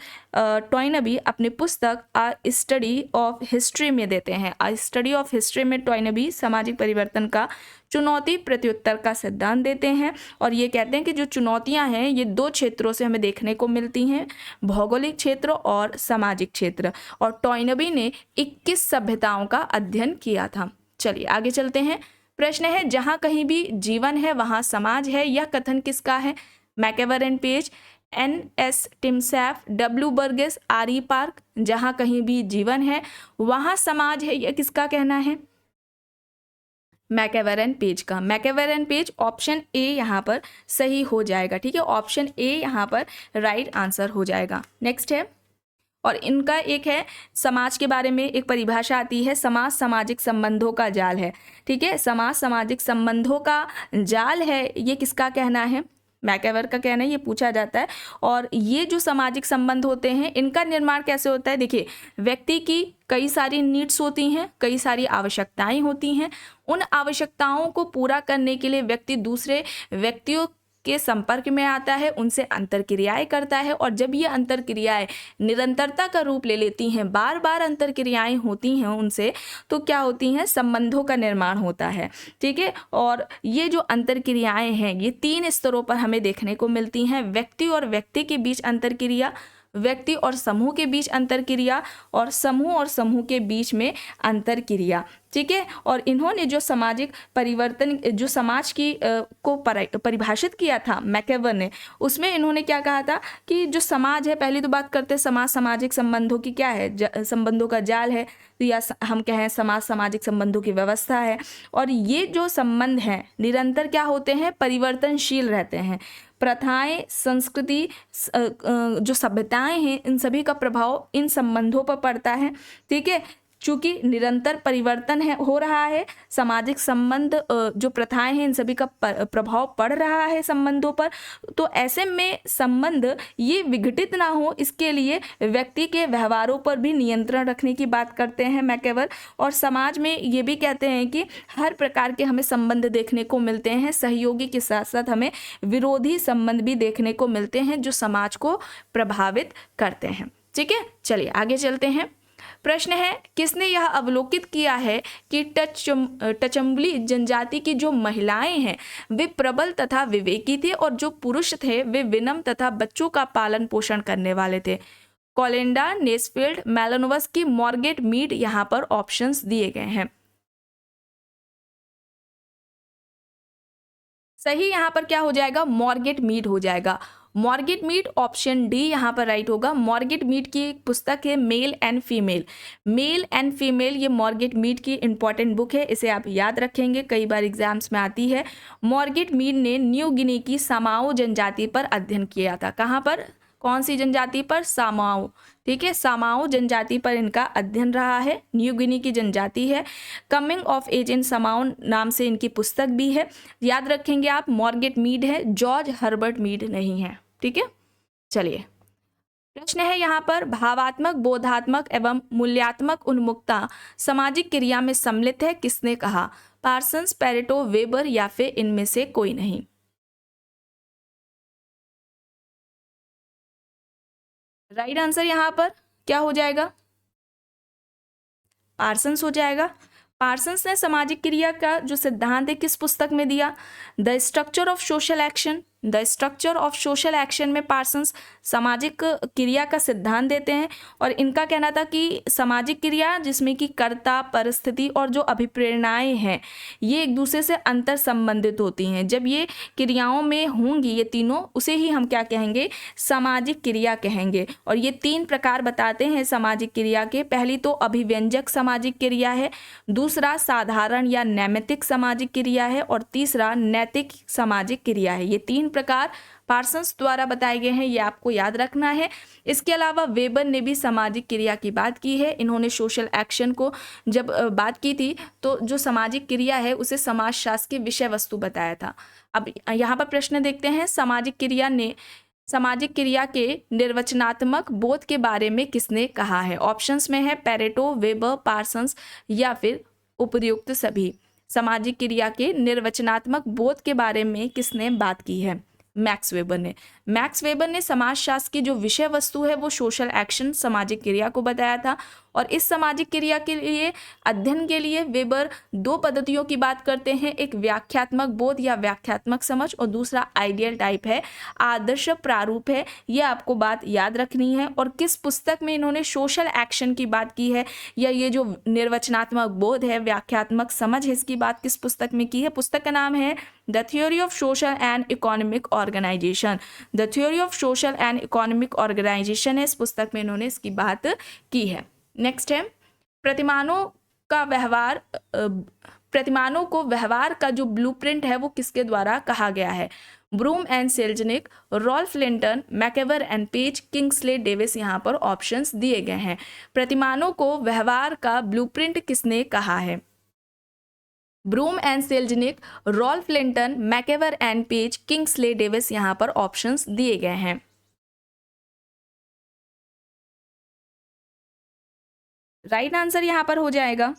Speaker 1: टॉयनबी अपनी पुस्तक अ स्टडी ऑफ हिस्ट्री में देते हैं। अ स्टडी ऑफ हिस्ट्री में टॉयनबी सामाजिक परिवर्तन का चुनौती प्रत्युत्तर का सिद्धांत देते हैं। और ये कहते हैं कि जो चुनौतियां हैं ये 2 क्षेत्रों से हमें देखने को मिलती हैं, भौगोलिक क्षेत्र और सामाजिक क्षेत्र। और टॉयनबी ने 21 सभ्यताओं का अध्ययन किया था। चलिए आगे चलते हैं। प्रश्न है, जहां कहीं भी जीवन है वहां समाज है, यह कथन किसका है? MacIver and Page, N.S. Timasheff, W. Burgess, R.E. Park. जहां कहीं भी जीवन है वहां समाज है, यह किसका कहना है? मैकेवर एंड पेज का। मैकेवर एंड पेज, ऑप्शन ए यहाँ पर सही हो जाएगा। ठीक है, ऑप्शन ए यहाँ पर राइट आंसर हो जाएगा। नेक्स्ट है, और इनका एक है समाज के बारे में एक परिभाषा आती है, समाज सामाजिक संबंधों का जाल है। ठीक है, समाज सामाजिक संबंधों का जाल है, ये किसका कहना है? मैकेवर का कहना है, ये पूछा जाता है। और ये जो सामाजिक संबंध होते हैं इनका निर्माण कैसे होता है? देखिए, व्यक्ति की कई सारी नीड्स होती हैं, कई सारी आवश्यकताएं होती हैं। उन आवश्यकताओं को पूरा करने के लिए व्यक्ति दूसरे व्यक्तियों के संपर्क में आता है, उनसे अंतरक्रियाएं करता है। और जब ये अंतरक्रियाएं निरंतरता का रूप ले लेती हैं, बार बार अंतरक्रियाएं होती हैं उनसे, तो क्या होती हैं? संबंधों का निर्माण होता है। ठीक है, और ये जो अंतरक्रियाएं हैं ये 3 स्तरों पर हमें देखने को मिलती हैं। व्यक्ति और व्यक्ति के बीच अंतरक्रिया, व्यक्ति और समूह के बीच अंतरक्रिया, और समूह और समूह के बीच में अंतरक्रिया। ठीक है, और इन्होंने जो सामाजिक परिवर्तन, जो समाज की को परिभाषित किया था मैकेवर ने, उसमें इन्होंने क्या कहा था कि जो समाज है, पहली तो बात करते हैं समाज सामाजिक संबंधों की क्या है? संबंधों का जाल है, या हम कहें समाज सामाजिक संबंधों की व्यवस्था है। और ये जो संबंध हैं निरंतर क्या होते हैं? परिवर्तनशील रहते हैं। प्रथाएं, संस्कृति, जो सभ्यताएं हैं, इन सभी का प्रभाव इन संबंधों पर पड़ता है। ठीक है, चूंकि निरंतर परिवर्तन हो रहा है, सामाजिक संबंध जो प्रथाएं हैं इन सभी का प्रभाव पड़ रहा है संबंधों पर, तो ऐसे में संबंध ये विघटित ना हो इसके लिए व्यक्ति के व्यवहारों पर भी नियंत्रण रखने की बात करते हैं मैकेवर। और समाज में ये भी कहते हैं कि हर प्रकार के हमें संबंध देखने को मिलते हैं, सहयोगी के साथ साथ हमें विरोधी संबंध भी देखने को मिलते हैं जो समाज को प्रभावित करते हैं। ठीक है, चलिए आगे चलते हैं। प्रश्न है, किसने यह अवलोकित किया है कि टचम्बली जनजाति की जो महिलाएं हैं वे प्रबल तथा विवेकी थे और जो पुरुष थे वे विनम्र तथा बच्चों का पालन पोषण करने वाले थे? Kolenda, Nesfield, Malinowski, mortgage Mead यहाँ पर ऑप्शंस दिए गए हैं। सही यहाँ पर क्या हो जाएगा? मॉर्गेट मीड हो जाएगा। मॉर्गेट मीड ऑप्शन डी यहाँ पर राइट होगा। मॉर्गेट मीड की एक पुस्तक है male and female. Male and female ये मॉर्गेट मीड की इंपॉर्टेंट बुक है, इसे आप याद रखेंगे, कई बार एग्जाम्स में आती है। मॉर्गेट मीड ने न्यू गिनी की सामाओ जनजाति पर अध्ययन किया था। कहाँ पर? कौन सी जनजाति पर? सामाओ। ठीक है, सामाओ जनजाति पर इनका अध्ययन रहा है, न्यू गिनी की जनजाति है। Coming of as in Samoa नाम से इनकी पुस्तक भी है, याद रखेंगे आप। मॉर्गेट मीड है, जॉर्ज हर्बर्ट मीड नहीं है। ठीक है, चलिए प्रश्न है यहाँ पर, भावात्मक, बोधात्मक एवं मूल्यात्मक उन्मुखता सामाजिक क्रिया में सम्मिलित है, किसने कहा? पार्सन्स, पेरेटो, वेबर या फिर इनमें से कोई नहीं? राइट आंसर यहाँ पर क्या हो जाएगा? पार्सन्स हो जाएगा। पार्सन्स ने सामाजिक क्रिया का जो सिद्धांत है किस पुस्तक में दिया? The structure of social action. The structure of social action में पार्सन्स सामाजिक क्रिया का सिद्धांत देते हैं और इनका कहना था कि सामाजिक क्रिया जिसमें कि कर्ता, परिस्थिति और जो अभिप्रेरणाएं हैं ये एक दूसरे से अंतर संबंधित होती हैं। जब ये क्रियाओं में होंगी ये तीनों, उसे ही हम क्या कहेंगे? सामाजिक क्रिया कहेंगे। और ये तीन प्रकार बताते हैं सामाजिक क्रिया के। पहली तो अभिव्यंजक सामाजिक क्रिया है, दूसरा साधारण या नैमित्तिक सामाजिक क्रिया है और तीसरा नैतिक सामाजिक क्रिया है। ये तीन प्रकार पार्सन्स द्वारा बताए गए हैं, ये आपको याद रखना है। इसके अलावा वेबर ने भी सामाजिक क्रिया की बात की है। इन्होंने सोशल एक्शन को जब बात की थी तो जो सामाजिक क्रिया है उसे समाजशास्त्र की विषय वस्तु बताया था। अब यहाँ पर प्रश्न देखते हैं, सामाजिक क्रिया के निर्वचनात्मक बोध के बारे में किसने कहा है? ऑप्शंस में है पेरेटो, वेबर, पार्सन्स या फिर उपर्युक्त सभी। सामाजिक क्रिया के निर्वचनात्मक बोध के बारे में किसने बात की है? मैक्स वेबर ने। मैक्स वेबर ने समाजशास्त्र की जो विषय वस्तु है वो सोशल एक्शन, सामाजिक क्रिया को बताया था। और इस सामाजिक क्रिया के लिए अध्ययन के लिए वेबर दो पद्धतियों की बात करते हैं, एक व्याख्यात्मक बोध या व्याख्यात्मक समझ और दूसरा आइडियल टाइप है, आदर्श प्रारूप है। ये आपको बात याद रखनी है। और किस पुस्तक में इन्होंने सोशल एक्शन की बात की है या ये जो निर्वचनात्मक बोध है, व्याख्यात्मक समझ है, इसकी बात किस पुस्तक में की है? पुस्तक का नाम है the theory of social and economic organisation. The theory of social and economic organisation है, इस पुस्तक में इन्होंने इसकी बात की है। नेक्स्ट है, प्रतिमानों को व्यवहार का जो ब्लूप्रिंट है वो किसके द्वारा कहा गया है? Broom and Selznick, Ralph Linton, MacIver and Page, Kingsley Davis यहाँ पर ऑप्शंस दिए गए हैं। प्रतिमानों को व्यवहार का ब्लूप्रिंट किसने कहा है? Broom and Selznick, Ralph Linton, MacIver and Page, Kingsley Davis यहाँ पर ऑप्शंस दिए गए हैं। राइट आंसर यहाँ पर हो जाएगा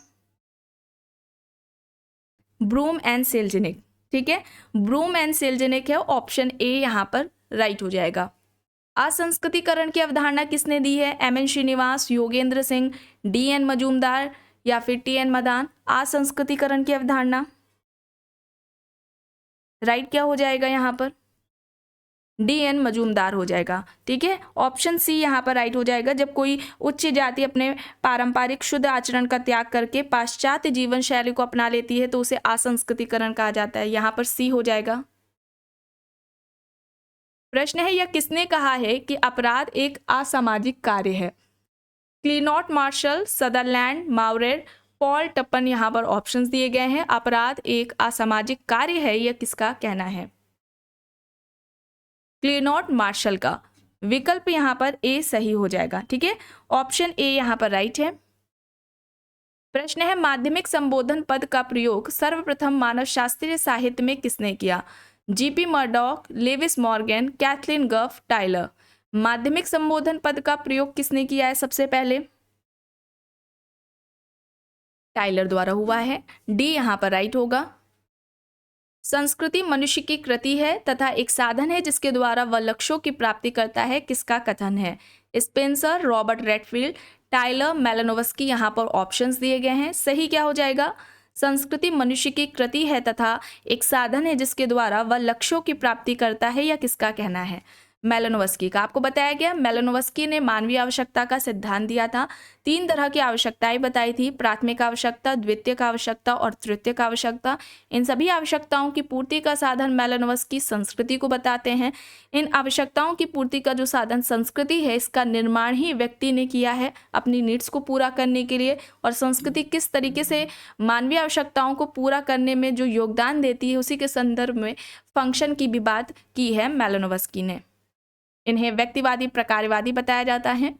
Speaker 1: ब्रूम एंड सेल्जनिक। ठीक है, ब्रूम एंड सेल्जनिक है, ऑप्शन ए यहाँ पर राइट हो जाएगा। असंस्कृतिकरण की अवधारणा किसने दी है? M N Srinivas, Yogendra Singh, D N Majumdar या फिर टी एन मदान। असंस्कृतिकरण की अवधारणा राइट क्या हो जाएगा यहाँ पर? डी एन मजूमदार हो जाएगा। ठीक है, ऑप्शन सी यहाँ पर राइट हो जाएगा। जब कोई उच्च जाति अपने पारंपरिक शुद्ध आचरण का त्याग करके पाश्चात्य जीवन शैली को अपना लेती है तो उसे असंस्कृतिकरण कहा जाता है। यहाँ पर सी हो जाएगा। प्रश्न है, यह किसने कहा है कि अपराध एक असामाजिक कार्य है? क्लीनॉट मार्शल, सदरलैंड, माउरेर, पॉल टप्पन यहाँ पर ऑप्शंस दिए गए हैं। अपराध एक असामाजिक कार्य है, यह किसका कहना है? क्लीनॉट मार्शल का। विकल्प यहाँ पर ए सही हो जाएगा। ठीक है, ऑप्शन ए यहाँ पर राइट है। प्रश्न है माध्यमिक संबोधन पद का प्रयोग सर्वप्रथम मानव शास्त्रीय साहित्य में किसने किया? GP Murdock, Lewis Morgan, Kathleen Gough, Tylor. माध्यमिक संबोधन पद का प्रयोग किसने किया है सबसे पहले? टाइलर द्वारा हुआ है। डी यहाँ पर राइट होगा। संस्कृति मनुष्य की कृति है तथा एक साधन है जिसके द्वारा वह लक्ष्यों की प्राप्ति करता है, किसका कथन है? Spencer, Robert Redfield, Tylor, Malinowski. यहाँ पर ऑप्शंस दिए गए हैं, सही क्या हो जाएगा? संस्कृति मनुष्य की कृति है तथा एक साधन है जिसके द्वारा वह लक्ष्यों की प्राप्ति करता है, या किसका कहना है? मेलानोव्स्की का। आपको बताया गया मेलानोव्स्की ने मानवीय आवश्यकता का सिद्धांत दिया था। 3 तरह की आवश्यकताएं बताई थी, प्राथमिक आवश्यकता, द्वितीयक आवश्यकता और तृतीयक आवश्यकता। इन सभी आवश्यकताओं की पूर्ति का साधन मेलानोव्स्की संस्कृति को बताते हैं। इन आवश्यकताओं की पूर्ति का जो साधन संस्कृति है, इसका निर्माण ही व्यक्ति ने किया है अपनी नीड्स को पूरा करने के लिए। और संस्कृति किस तरीके से मानवीय आवश्यकताओं को पूरा करने में जो योगदान देती है, उसी के संदर्भ में फंक्शन की भी बात की है मेलानोव्स्की ने। इन्हें व्यक्तिवादी प्रकारवादी बताया जाता है।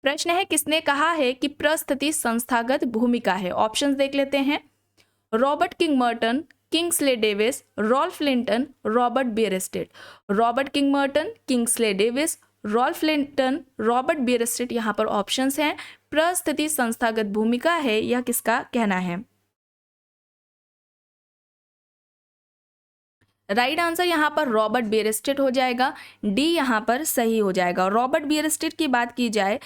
Speaker 1: प्रश्न है किसने कहा है कि परिस्थिति संस्थागत भूमिका है? ऑप्शंस देख लेते हैं। Robert King Merton, Kingsley Davis, Ralph Linton, Robert Bierstedt. Robert King Merton, Kingsley Davis, Ralph Linton, Robert Bierstedt. यहाँ पर ऑप्शंस हैं। परिस्थिति संस्थागत भूमिका है, यह किसका कहना है? राइट आंसर यहाँ पर रॉबर्ट बियरस्टेट हो जाएगा। डी यहाँ पर सही हो जाएगा। रॉबर्ट बियरस्टेट की बात की जाए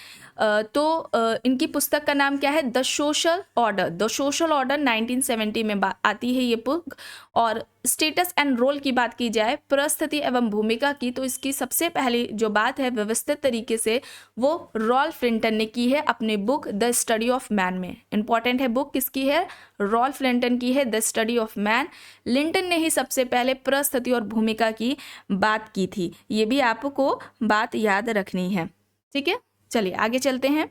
Speaker 1: तो इनकी पुस्तक का नाम क्या है? The social order. The social order 1970 में आती है ये बुक। और स्टेटस एंड रोल की बात की जाए, परिस्थिति एवं भूमिका की, तो इसकी सबसे पहली जो बात है व्यवस्थित तरीके से वो रॉल्फ लिंटन ने की है अपनी book the study of man में। इंपॉर्टेंट है, बुक किसकी है? रॉल्फ लिंटन की है, the study of man. Linton ने ही सबसे पहले परिस्थिति और भूमिका की बात की थी। ये भी आपको बात याद रखनी है, ठीक है। चलिए आगे चलते हैं।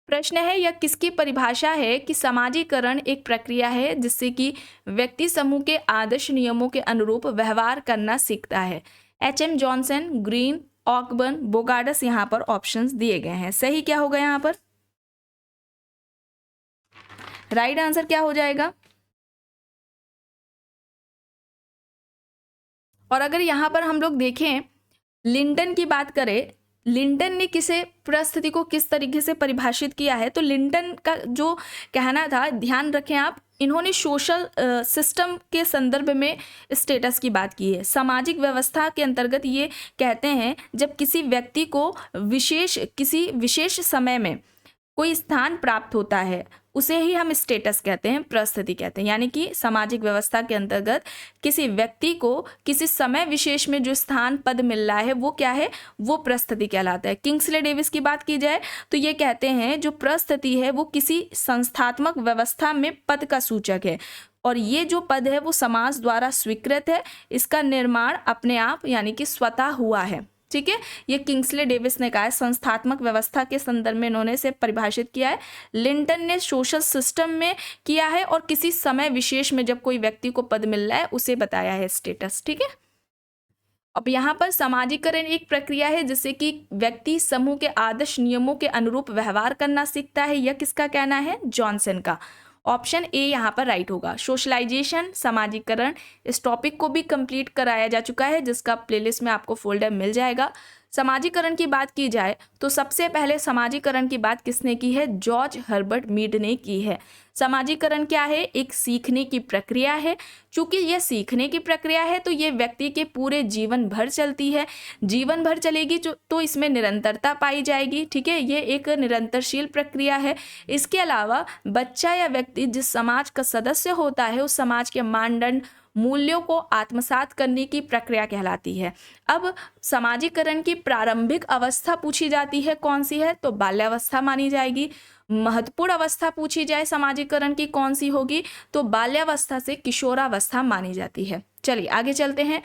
Speaker 1: प्रश्न है यह किसकी परिभाषा है कि समाजीकरण एक प्रक्रिया है जिससे कि व्यक्ति समूह के आदर्श नियमों के अनुरूप व्यवहार करना सीखता है? HM. Johnson, Green, Ogburn, Bogardus. यहाँ पर ऑप्शंस दिए गए हैं, सही क्या होगा यहाँ पर? राइट आंसर क्या हो जाएगा? और अगर यहाँ पर हम लोग देखें, लिंटन की बात करें, लिंटन ने किसे परिस्थिति को किस तरीके से परिभाषित किया है, तो लिंटन का जो कहना था, ध्यान रखें आप, इन्होंने सोशल सिस्टम के संदर्भ में स्टेटस की बात की है। सामाजिक व्यवस्था के अंतर्गत ये कहते हैं जब किसी व्यक्ति को किसी विशेष समय में कोई स्थान प्राप्त होता है, उसे ही हम स्टेटस कहते हैं, परिस्थिति कहते हैं। यानी कि सामाजिक व्यवस्था के अंतर्गत किसी व्यक्ति को किसी समय विशेष में जो स्थान पद मिल रहा है, वो क्या है? वो परिस्थिति कहलाता है। किंग्सले डेविस की बात की जाए तो ये कहते हैं जो परिस्थिति है वो किसी संस्थात्मक व्यवस्था में पद का सूचक है, और ये जो पद है वो समाज द्वारा स्वीकृत है। इसका निर्माण अपने आप यानी कि स्वतः हुआ है, ठीक है। ये किंग्सले डेविस ने कहा है, संस्थात्मक व्यवस्था के संदर्भ में इन्होंने इसे परिभाषित किया है। लिंटन ने सोशल सिस्टम में किया है, और किसी समय विशेष में जब कोई व्यक्ति को पद मिल रहा है उसे बताया है स्टेटस, ठीक है। अब यहाँ पर समाजीकरण एक प्रक्रिया है जिससे कि व्यक्ति समूह के आदर्श नियमों के अनुरूप व्यवहार करना सीखता है, यह किसका कहना है? जॉनसन का। ऑप्शन ए यहाँ पर राइट होगा। सोशलाइजेशन, समाजीकरण, इस टॉपिक को भी कंप्लीट कराया जा चुका है, जिसका प्लेलिस्ट में आपको फोल्डर मिल जाएगा। समाजीकरण की बात की जाए तो सबसे पहले समाजीकरण की बात किसने की है? जॉर्ज हर्बर्ट मीड ने की है। समाजीकरण क्या है? एक सीखने की प्रक्रिया है। चूंकि यह सीखने की प्रक्रिया है तो ये व्यक्ति के पूरे जीवन भर चलती है। जीवन भर चलेगी तो इसमें निरंतरता पाई जाएगी, ठीक है। ये एक निरंतरशील प्रक्रिया है। इसके अलावा बच्चा या व्यक्ति जिस समाज का सदस्य होता है उस समाज के मानदंड, मूल्यों को आत्मसात करने की प्रक्रिया कहलाती है। अब समाजीकरण की प्रारंभिक अवस्था पूछी जाती है, कौन सी है? तो बाल्यावस्था मानी जाएगी। महत्वपूर्ण अवस्था पूछी जाए समाजीकरण की, कौन सी होगी? तो बाल्यावस्था से किशोरावस्था मानी जाती है। चलिए आगे चलते हैं।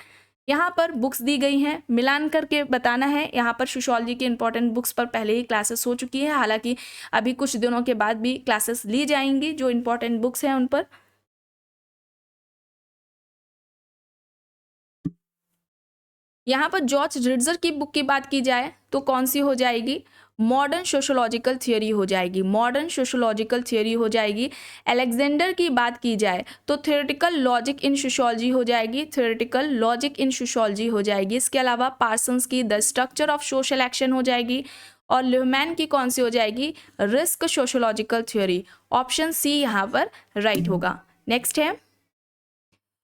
Speaker 1: यहाँ पर बुक्स दी गई हैं, मिलान करके बताना है। यहाँ पर सोशियोलॉजी के इंपॉर्टेंट बुक्स पर पहले ही क्लासेस हो चुकी है, हालांकि अभी कुछ दिनों के बाद भी क्लासेस ली जाएंगी जो इंपॉर्टेंट बुक्स हैं उन पर। यहाँ पर जॉर्ज रिट्जर की बुक की बात की जाए तो कौन सी हो जाएगी? मॉडर्न सोशोलॉजिकल थियोरी हो जाएगी, मॉडर्न सोशोलॉजिकल थियोरी हो जाएगी। अलेक्जेंडर की बात की जाए तो थ्योरेटिकल लॉजिक इन सोशियोलॉजी हो जाएगी, थ्योरेटिकल लॉजिक इन सोशियोलॉजी हो जाएगी। इसके अलावा पार्सन्स की the structure of social action हो जाएगी, और ल्यूहमैन की कौन सी हो जाएगी, risk sociological theory. Option C यहाँ पर राइट होगा। नेक्स्ट है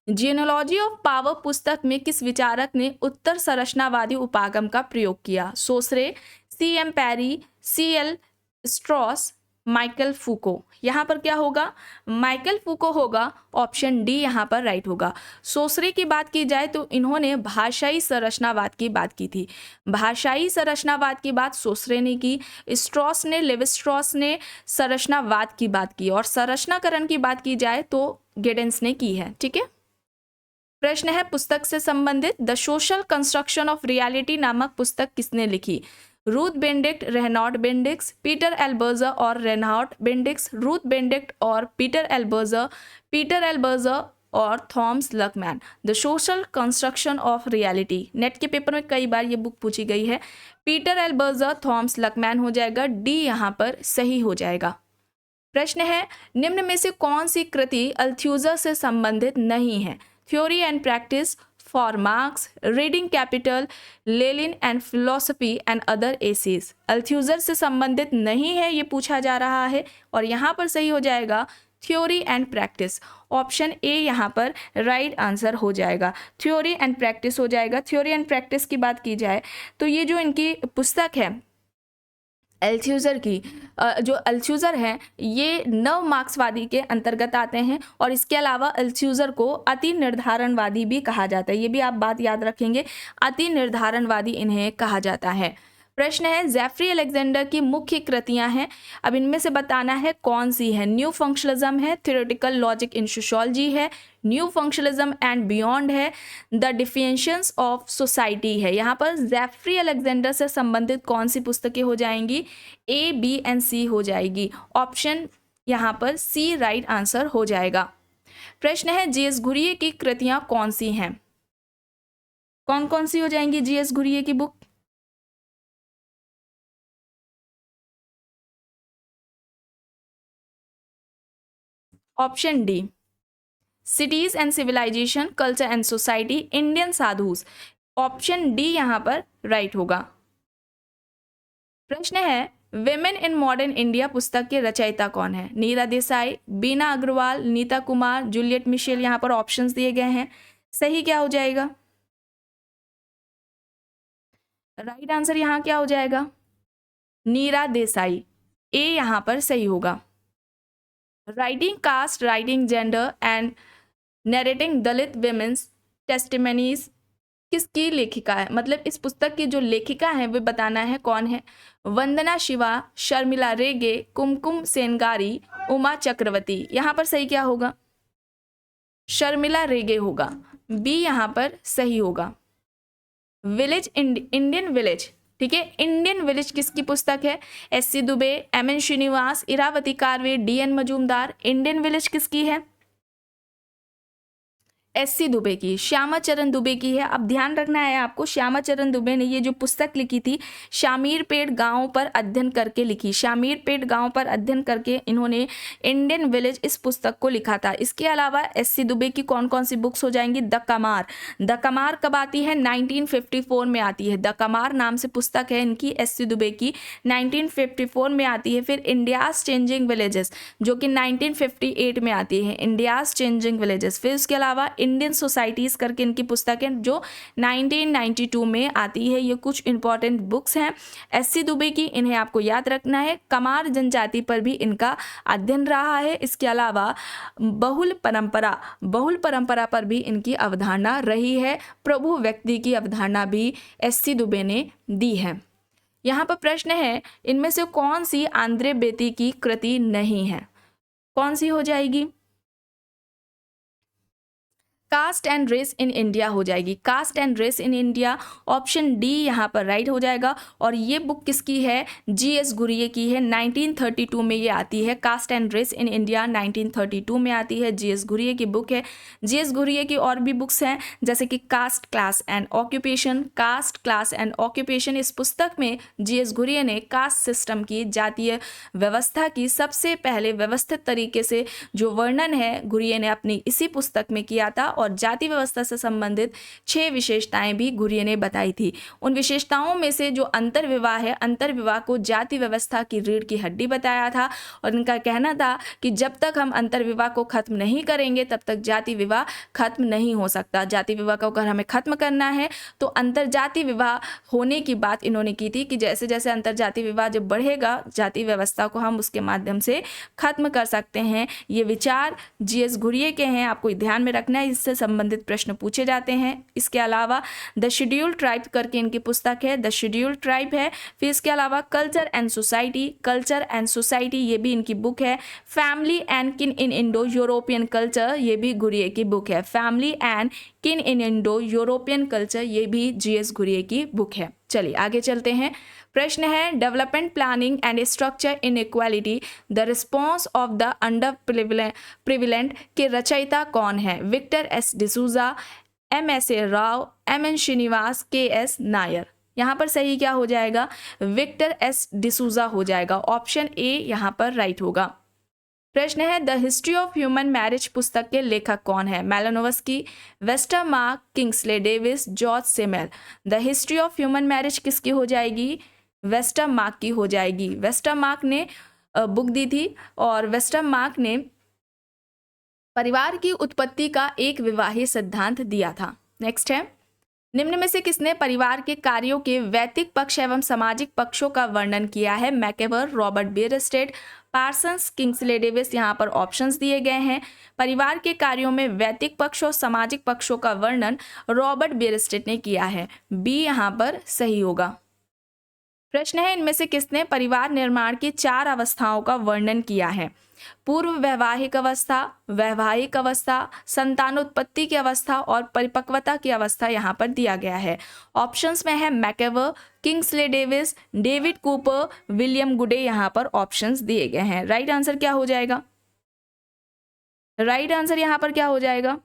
Speaker 1: जियोलॉजी ऑफ पावर पुस्तक में किस विचारक ने उत्तर संरचनावादी उपागम का प्रयोग किया? सोसरे, सी एम पैरी, सी एल स्ट्रॉस, माइकल फूको। यहाँ पर क्या होगा, माइकल फूको होगा। ऑप्शन डी यहाँ पर राइट होगा। सोसरे की बात की जाए तो इन्होंने भाषाई संरचनावाद की बात की थी, भाषाई संरचनावाद की बात सोसरे ने की। स्ट्रॉस ने, लेव स्ट्रॉस ने संरचनावाद की बात की, और संरचनाकरण की बात की जाए तो गेडेंस ने की है। ठीक है। प्रश्न है पुस्तक से संबंधित, the social construction of reality नामक पुस्तक किसने लिखी? Ruth Benedict, Reynold Benedict, Peter L Berger और रेनॉल्ड बेनेडिक्ट, रूथ बेनेडिक्ट और पीटर एल्बर्जर और Thomas Luckmann. The social construction of reality, NET के पेपर में कई बार ये बुक पूछी गई है। पीटर एल्बर्जर, थॉमस लकमैन हो जाएगा, डी यहाँ पर सही हो जाएगा। प्रश्न है निम्न में से कौन सी कृति अल्थ्यूजर से संबंधित नहीं है? Theory and practice, for Marx, reading capital, Lenin and philosophy and other essays. Althusser से संबंधित नहीं है ये पूछा जा रहा है, और यहाँ पर सही हो जाएगा theory and practice. Option A यहाँ पर राइट आंसर हो जाएगा, थ्योरी एंड प्रैक्टिस हो जाएगा। थ्योरी एंड प्रैक्टिस की बात की जाए तो ये जो इनकी पुस्तक है अल्थ्यूजर की, जो अल्थ्यूजर हैं ये नव मार्क्सवादी के अंतर्गत आते हैं, और इसके अलावा अल्थ्यूजर को अति निर्धारणवादी भी कहा जाता है। ये भी आप बात याद रखेंगे, अति निर्धारणवादी इन्हें कहा जाता है। प्रश्न है जेफरी अलेक्जेंडर की मुख्य कृतियां हैं, अब इनमें से बताना है कौन सी है। न्यू फंक्शनलिज्म है, थ्योरेटिकल लॉजिक इन सोशियोलॉजी है, न्यू फंक्शनलिज्म एंड बियॉन्ड है, द डिफिनेशंस ऑफ सोसाइटी है। यहाँ पर जेफरी अलेक्जेंडर से संबंधित कौन सी पुस्तकें हो जाएंगी? ए, बी एंड सी हो जाएगी। ऑप्शन यहाँ पर सी राइट आंसर हो जाएगा। प्रश्न है जीएस घुरिये की कृतियां कौन सी हैं? कौन कौन सी हो जाएंगी जीएस घुरिये की book? Option D, cities and civilisation, culture and society, Indian sadhus. Option D यहाँ पर राइट होगा। प्रश्न है विमेन इन मॉडर्न इंडिया पुस्तक के रचयिता कौन है? नीरा देसाई, बीना अग्रवाल, नीता कुमार, जूलियट मिशेल। यहाँ पर ऑप्शंस दिए गए हैं, सही क्या हो जाएगा? राइट आंसर यहाँ क्या हो जाएगा? नीरा देसाई, ए यहाँ पर सही होगा। Writing caste, writing gender and narrating Dalit women's testimonies किसकी लेखिका है? मतलब इस पुस्तक की जो लेखिका है वो बताना है कौन है। वंदना शिवा, शर्मिला रेगे, कुमकुम सेनगारी, उमा चक्रवर्ती। यहाँ पर सही क्या होगा? शर्मिला रेगे होगा, बी यहाँ पर सही होगा। विलेज, इंडियन विलेज, ठीक है। इंडियन विलेज किसकी पुस्तक है? S C. Dube, M N. Srinivas, Irawati Karve, D N. Majumdar. Indian village किसकी है? एस.सी. दुबे की, श्यामाचरण दुबे की है। अब ध्यान रखना है आपको, श्यामाचरण दुबे ने ये जो पुस्तक लिखी थी शामीरपेट गांव पर अध्ययन करके लिखी। शामीरपेट गांव पर अध्ययन करके इन्होंने इंडियन विलेज इस पुस्तक को लिखा था। इसके अलावा एस.सी. दुबे की कौन कौन सी बुक्स हो जाएंगी? द कमार। द कमार कब आती है? 1954 में आती है। द कमार नाम से पुस्तक है इनकी, एस.सी. दुबे की, 1954 में आती है। फिर इंडियाज चेंजिंग विलेजेस जो कि 1958 में आती है, इंडियाज चेंजिंग विलेजेस। फिर उसके अलावा इंडियन सोसाइटीज करके इनकी पुस्तक है जो 1992 में आती है। ये कुछ इंपॉर्टेंट बुक्स हैं एस.सी. दुबे की, इन्हें आपको याद रखना है। कमार जनजाति पर भी इनका अध्ययन रहा है। इसके अलावा बहुल परंपरा पर भी इनकी अवधारणा रही है। प्रभु व्यक्ति की अवधारणा भी एस.सी. दुबे ने दी है। यहाँ पर प्रश्न है इनमें से कौन सी आंद्रे बेती की कृति नहीं है? कौन सी हो जाएगी? Caste and race in India हो जाएगी, caste and race in India, option D यहाँ पर राइट हो जाएगा। और ये बुक किसकी है, जीएस गुरिये की है, 1932 में ये आती है। Caste and race in India 1932 में आती है, जीएस गुरिये की बुक है। जीएस गुरिये की और भी बुक्स हैं जैसे कि caste class and occupation, caste class and occupation. इस पुस्तक में जीएस गुरिये ने कास्ट सिस्टम की, जातीय व्यवस्था की सबसे पहले व्यवस्थित तरीके से जो वर्णन है गुरिये ने अपनी इसी पुस्तक में किया था। और जाति व्यवस्था से संबंधित 6 विशेषताएं भी गुरिये ने बताई थी। उन विशेषताओं में से जो अंतर्विवाह है, अंतर्विवाह को जाति व्यवस्था की रीढ़ की हड्डी बताया था। और इनका कहना था कि जब तक हम अंतर्विवाह को खत्म नहीं करेंगे तब तक जाति विवाह खत्म नहीं हो सकता। जाति विवाह को अगर हमें खत्म करना है तो अंतरजाति विवाह होने की बात इन्होंने की थी कि जैसे जैसे अंतरजाति विवाह जब बढ़ेगा जाति व्यवस्था को हम उसके माध्यम से खत्म कर सकते हैं। ये विचार जीएस गुरिये के हैं, आपको ध्यान में रखना है, इससे संबंधित प्रश्न पूछे जाते हैं। इसके अलावा द शेड्यूल्ड ट्राइब करके इनकी पुस्तक है, द शेड्यूल्ड ट्राइब है। फिर इसके अलावा culture and society, culture and society ये भी इनकी बुक है। फैमिली एंड किन इन इंडो यूरोपियन कल्चर ये भी गुरिये की बुक है। फैमिली एंड किन इन इंडो यूरोपियन कल्चर ये भी जीएस गुरिये की बुक है। चलिए आगे चलते हैं। प्रश्न है development planning and structure inequality the response of the underprivileged के रचयिता कौन है? Victor S D'Souza, MSA. Rao, MN. Srinivas, KS. Nair. यहाँ पर सही क्या हो जाएगा? विक्टर एस डिसूजा हो जाएगा। ऑप्शन ए यहाँ पर राइट होगा। प्रश्न है the history of human marriage पुस्तक के लेखक कौन है? Malinowski, Westermarck, Kingsley Davis, George Simmel. The history of human marriage किसकी हो जाएगी? वेस्टरमार्क की हो जाएगी। वेस्टरमार्क ने बुक दी थी और वेस्टरमार्क ने परिवार की उत्पत्ति का एक विवाही सिद्धांत दिया था। नेक्स्ट है निम्न में से किसने परिवार के कार्यों के वैयक्तिक पक्ष एवं सामाजिक पक्षों का वर्णन किया है? मैकेवर, Robert Bierstedt, Parsons, Kingsley Davis. यहाँ पर ऑप्शंस दिए गए हैं। परिवार के कार्यों में वैयक्तिक पक्ष और सामाजिक पक्षों का वर्णन रॉबर्ट बियरस्टेड ने किया है। बी यहाँ पर सही होगा। प्रश्न है इनमें से किसने परिवार निर्माण की 4 अवस्थाओं का वर्णन किया है? पूर्व वैवाहिक अवस्था, वैवाहिक अवस्था, संतानोत्पत्ति की अवस्था और परिपक्वता की अवस्था यहाँ पर दिया गया है। ऑप्शंस में है MacIver, Kingsley Davis, David Cooper, William Goode. यहाँ पर ऑप्शंस दिए गए हैं। राइट आंसर क्या हो जाएगा? राइट आंसर यहाँ पर क्या हो जाएगा?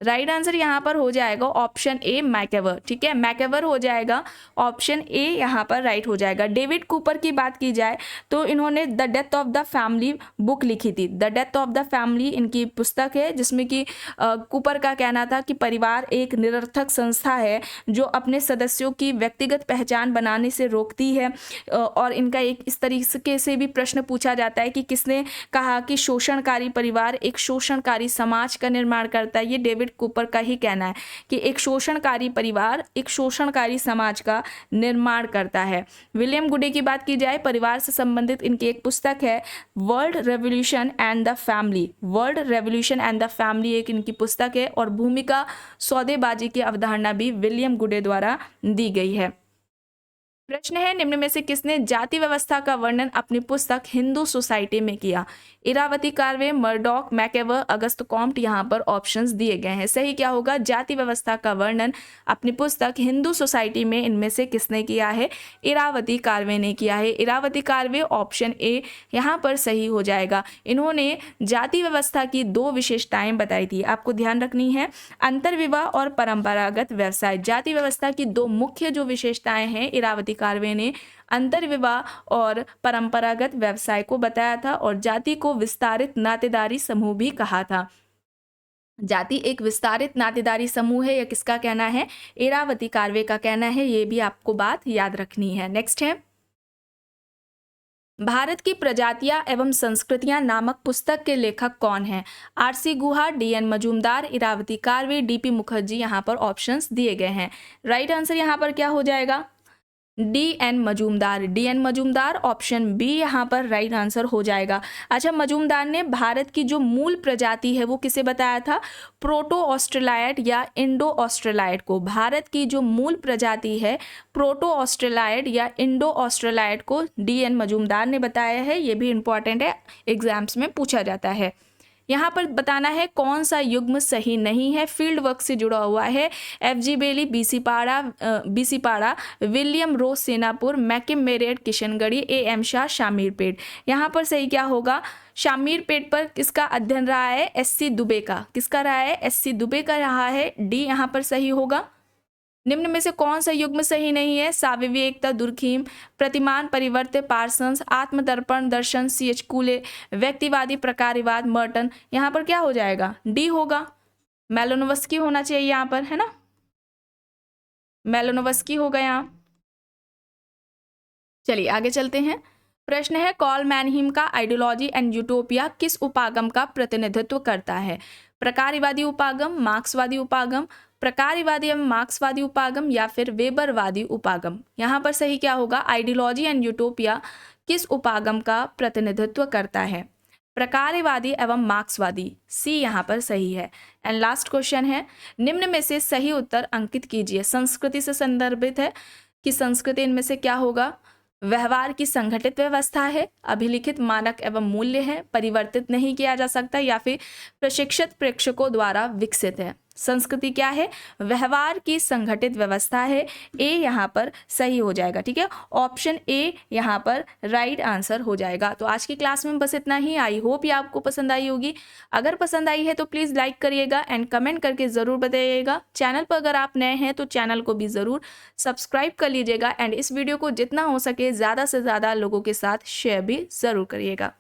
Speaker 1: राइट आंसर यहाँ पर हो जाएगा ऑप्शन ए मैकेवर। ठीक है, मैकेवर हो जाएगा। ऑप्शन ए यहाँ पर राइट हो जाएगा। डेविड कूपर की बात की जाए तो इन्होंने the death of the family book लिखी थी। The death of the family इनकी पुस्तक है जिसमें कि कूपर का कहना था कि परिवार एक निरर्थक संस्था है जो अपने सदस्यों की व्यक्तिगत पहचान बनाने से रोकती है। और इनका एक इस तरीके से भी प्रश्न पूछा जाता है कि किसने कहा कि शोषणकारी परिवार एक शोषणकारी समाज का निर्माण करता है? ये डेविड कूपर का ही कहना है कि एक शोषणकारी परिवार एक शोषणकारी समाज का निर्माण करता है। विलियम गुडे की बात की जाए परिवार से संबंधित इनकी एक पुस्तक है world revolution and the family. World revolution and the family एक इनकी पुस्तक है और भूमिका सौदेबाजी की अवधारणा भी विलियम गुडे द्वारा दी गई है। प्रश्न है निम्न में से किसने जाति व्यवस्था का वर्णन अपनी पुस्तक हिंदू सोसाइटी में किया? Iravati Karve, Murdock, मैकेवर, Auguste Comte. यहाँ पर ऑप्शंस दिए गए हैं। सही क्या होगा? जाति व्यवस्था का वर्णन अपनी पुस्तक हिंदू सोसाइटी में इनमें से किसने किया है? इरावती कार्वे ने किया है। इरावती कार्वे ऑप्शन ए यहाँ पर सही हो जाएगा। इन्होंने जाति व्यवस्था की 2 विशेषताएं बताई थी, आपको ध्यान रखनी है। अंतर्विवाह और परंपरागत व्यवसाय। जाति व्यवस्था की 2 मुख्य जो विशेषताएं हैं इरावती कार्वे ने अंतर्विवाह और परंपरागत व्यवसाय को बताया था और जाति को विस्तारित नातेदारी समूह भी कहा था। जाति एक विस्तारित नातेदारी समूह है, यह किसका कहना है? इरावती कार्वे का कहना है। ये भी आपको बात याद रखनी है। नेक्स्ट है भारत की प्रजातियां एवं संस्कृतियां नामक पुस्तक के लेखक कौन हैं? आर.सी. गुहा, डी.एन. मजूमदार, इरावती कार्वे, डी.पी. मुखर्जी। यहाँ पर ऑप्शंस दिए गए हैं। राइट आंसर यहाँ पर क्या हो जाएगा? DN Majumdar, DN Majumdar, option B यहाँ पर राइट आंसर हो जाएगा। अच्छा, मजूमदार ने भारत की जो मूल प्रजाति है वो किसे बताया था? प्रोटो ऑस्ट्रेलाइड या इंडो ऑस्ट्रेलाइड को। भारत की जो मूल प्रजाति है प्रोटो ऑस्ट्रेलाइड या इंडो ऑस्ट्रेलाइड को DN मजूमदार ने बताया है। ये भी इंपॉर्टेंट है, एग्जाम्स में पूछा जाता है। यहाँ पर बताना है कौन सा युग्म सही नहीं है, फील्ड वर्क से जुड़ा हुआ है। FG बेली, BC पाड़ा, William Rowe Senapur, McKim Marriott Kishangarhi, AM Shah Shamirpet. यहाँ पर सही क्या होगा? शामीरपेट पर किसका अध्ययन रहा है? SC दुबे का। किसका रहा है? SC दुबे का रहा है। डी यहाँ पर सही होगा। निम्न में से कौन सा युग्म सही नहीं है? साविवेकता दुर्खीम, प्रतिमान परिवर्त्य पार्सन्स, आत्मदर्पण दर्शन CH कूले, व्यक्तिवादी प्रकार्यवाद मर्टन। यहाँ पर क्या हो जाएगा? डी होगा। मेलोनोवस्की होना चाहिए यहाँ पर, है ना? मेलोनोवस्की होगा यहाँ। चलिए आगे चलते हैं। प्रश्न है कॉल मैनहीम का आइडियोलॉजी एंड यूटोपिया किस उपागम का प्रतिनिधित्व करता है? प्रकार्यवादी उपागम, मार्क्सवादी उपागम, प्रकार्यवादी एवं मार्क्सवादी उपागम या फिर वेबरवादी उपागम। यहाँ पर सही क्या होगा? आइडियोलॉजी एंड यूटोपिया किस उपागम का प्रतिनिधित्व करता है? प्रकार्यवादी एवं मार्क्सवादी, सी यहाँ पर सही है। एंड लास्ट क्वेश्चन है निम्न में से सही उत्तर अंकित कीजिए। संस्कृति से संदर्भित है कि संस्कृति इनमें से क्या होगा? व्यवहार की संगठित व्यवस्था है, अभिलिखित मानक एवं मूल्य है, परिवर्तित नहीं किया जा सकता, या फिर प्रशिक्षित प्रेक्षकों द्वारा विकसित है। संस्कृति क्या है? व्यवहार की संगठित व्यवस्था है। ए यहाँ पर सही हो जाएगा। ठीक है, ऑप्शन ए यहाँ पर राइट आंसर हो जाएगा। तो आज की क्लास में बस इतना ही। आई होप ये आपको पसंद आई होगी। अगर पसंद आई है तो प्लीज़ लाइक करिएगा एंड कमेंट करके ज़रूर बताइएगा। चैनल पर अगर आप नए हैं तो चैनल को भी ज़रूर सब्सक्राइब कर लीजिएगा एंड इस वीडियो को जितना हो सके ज़्यादा से ज़्यादा लोगों के साथ शेयर भी ज़रूर करिएगा।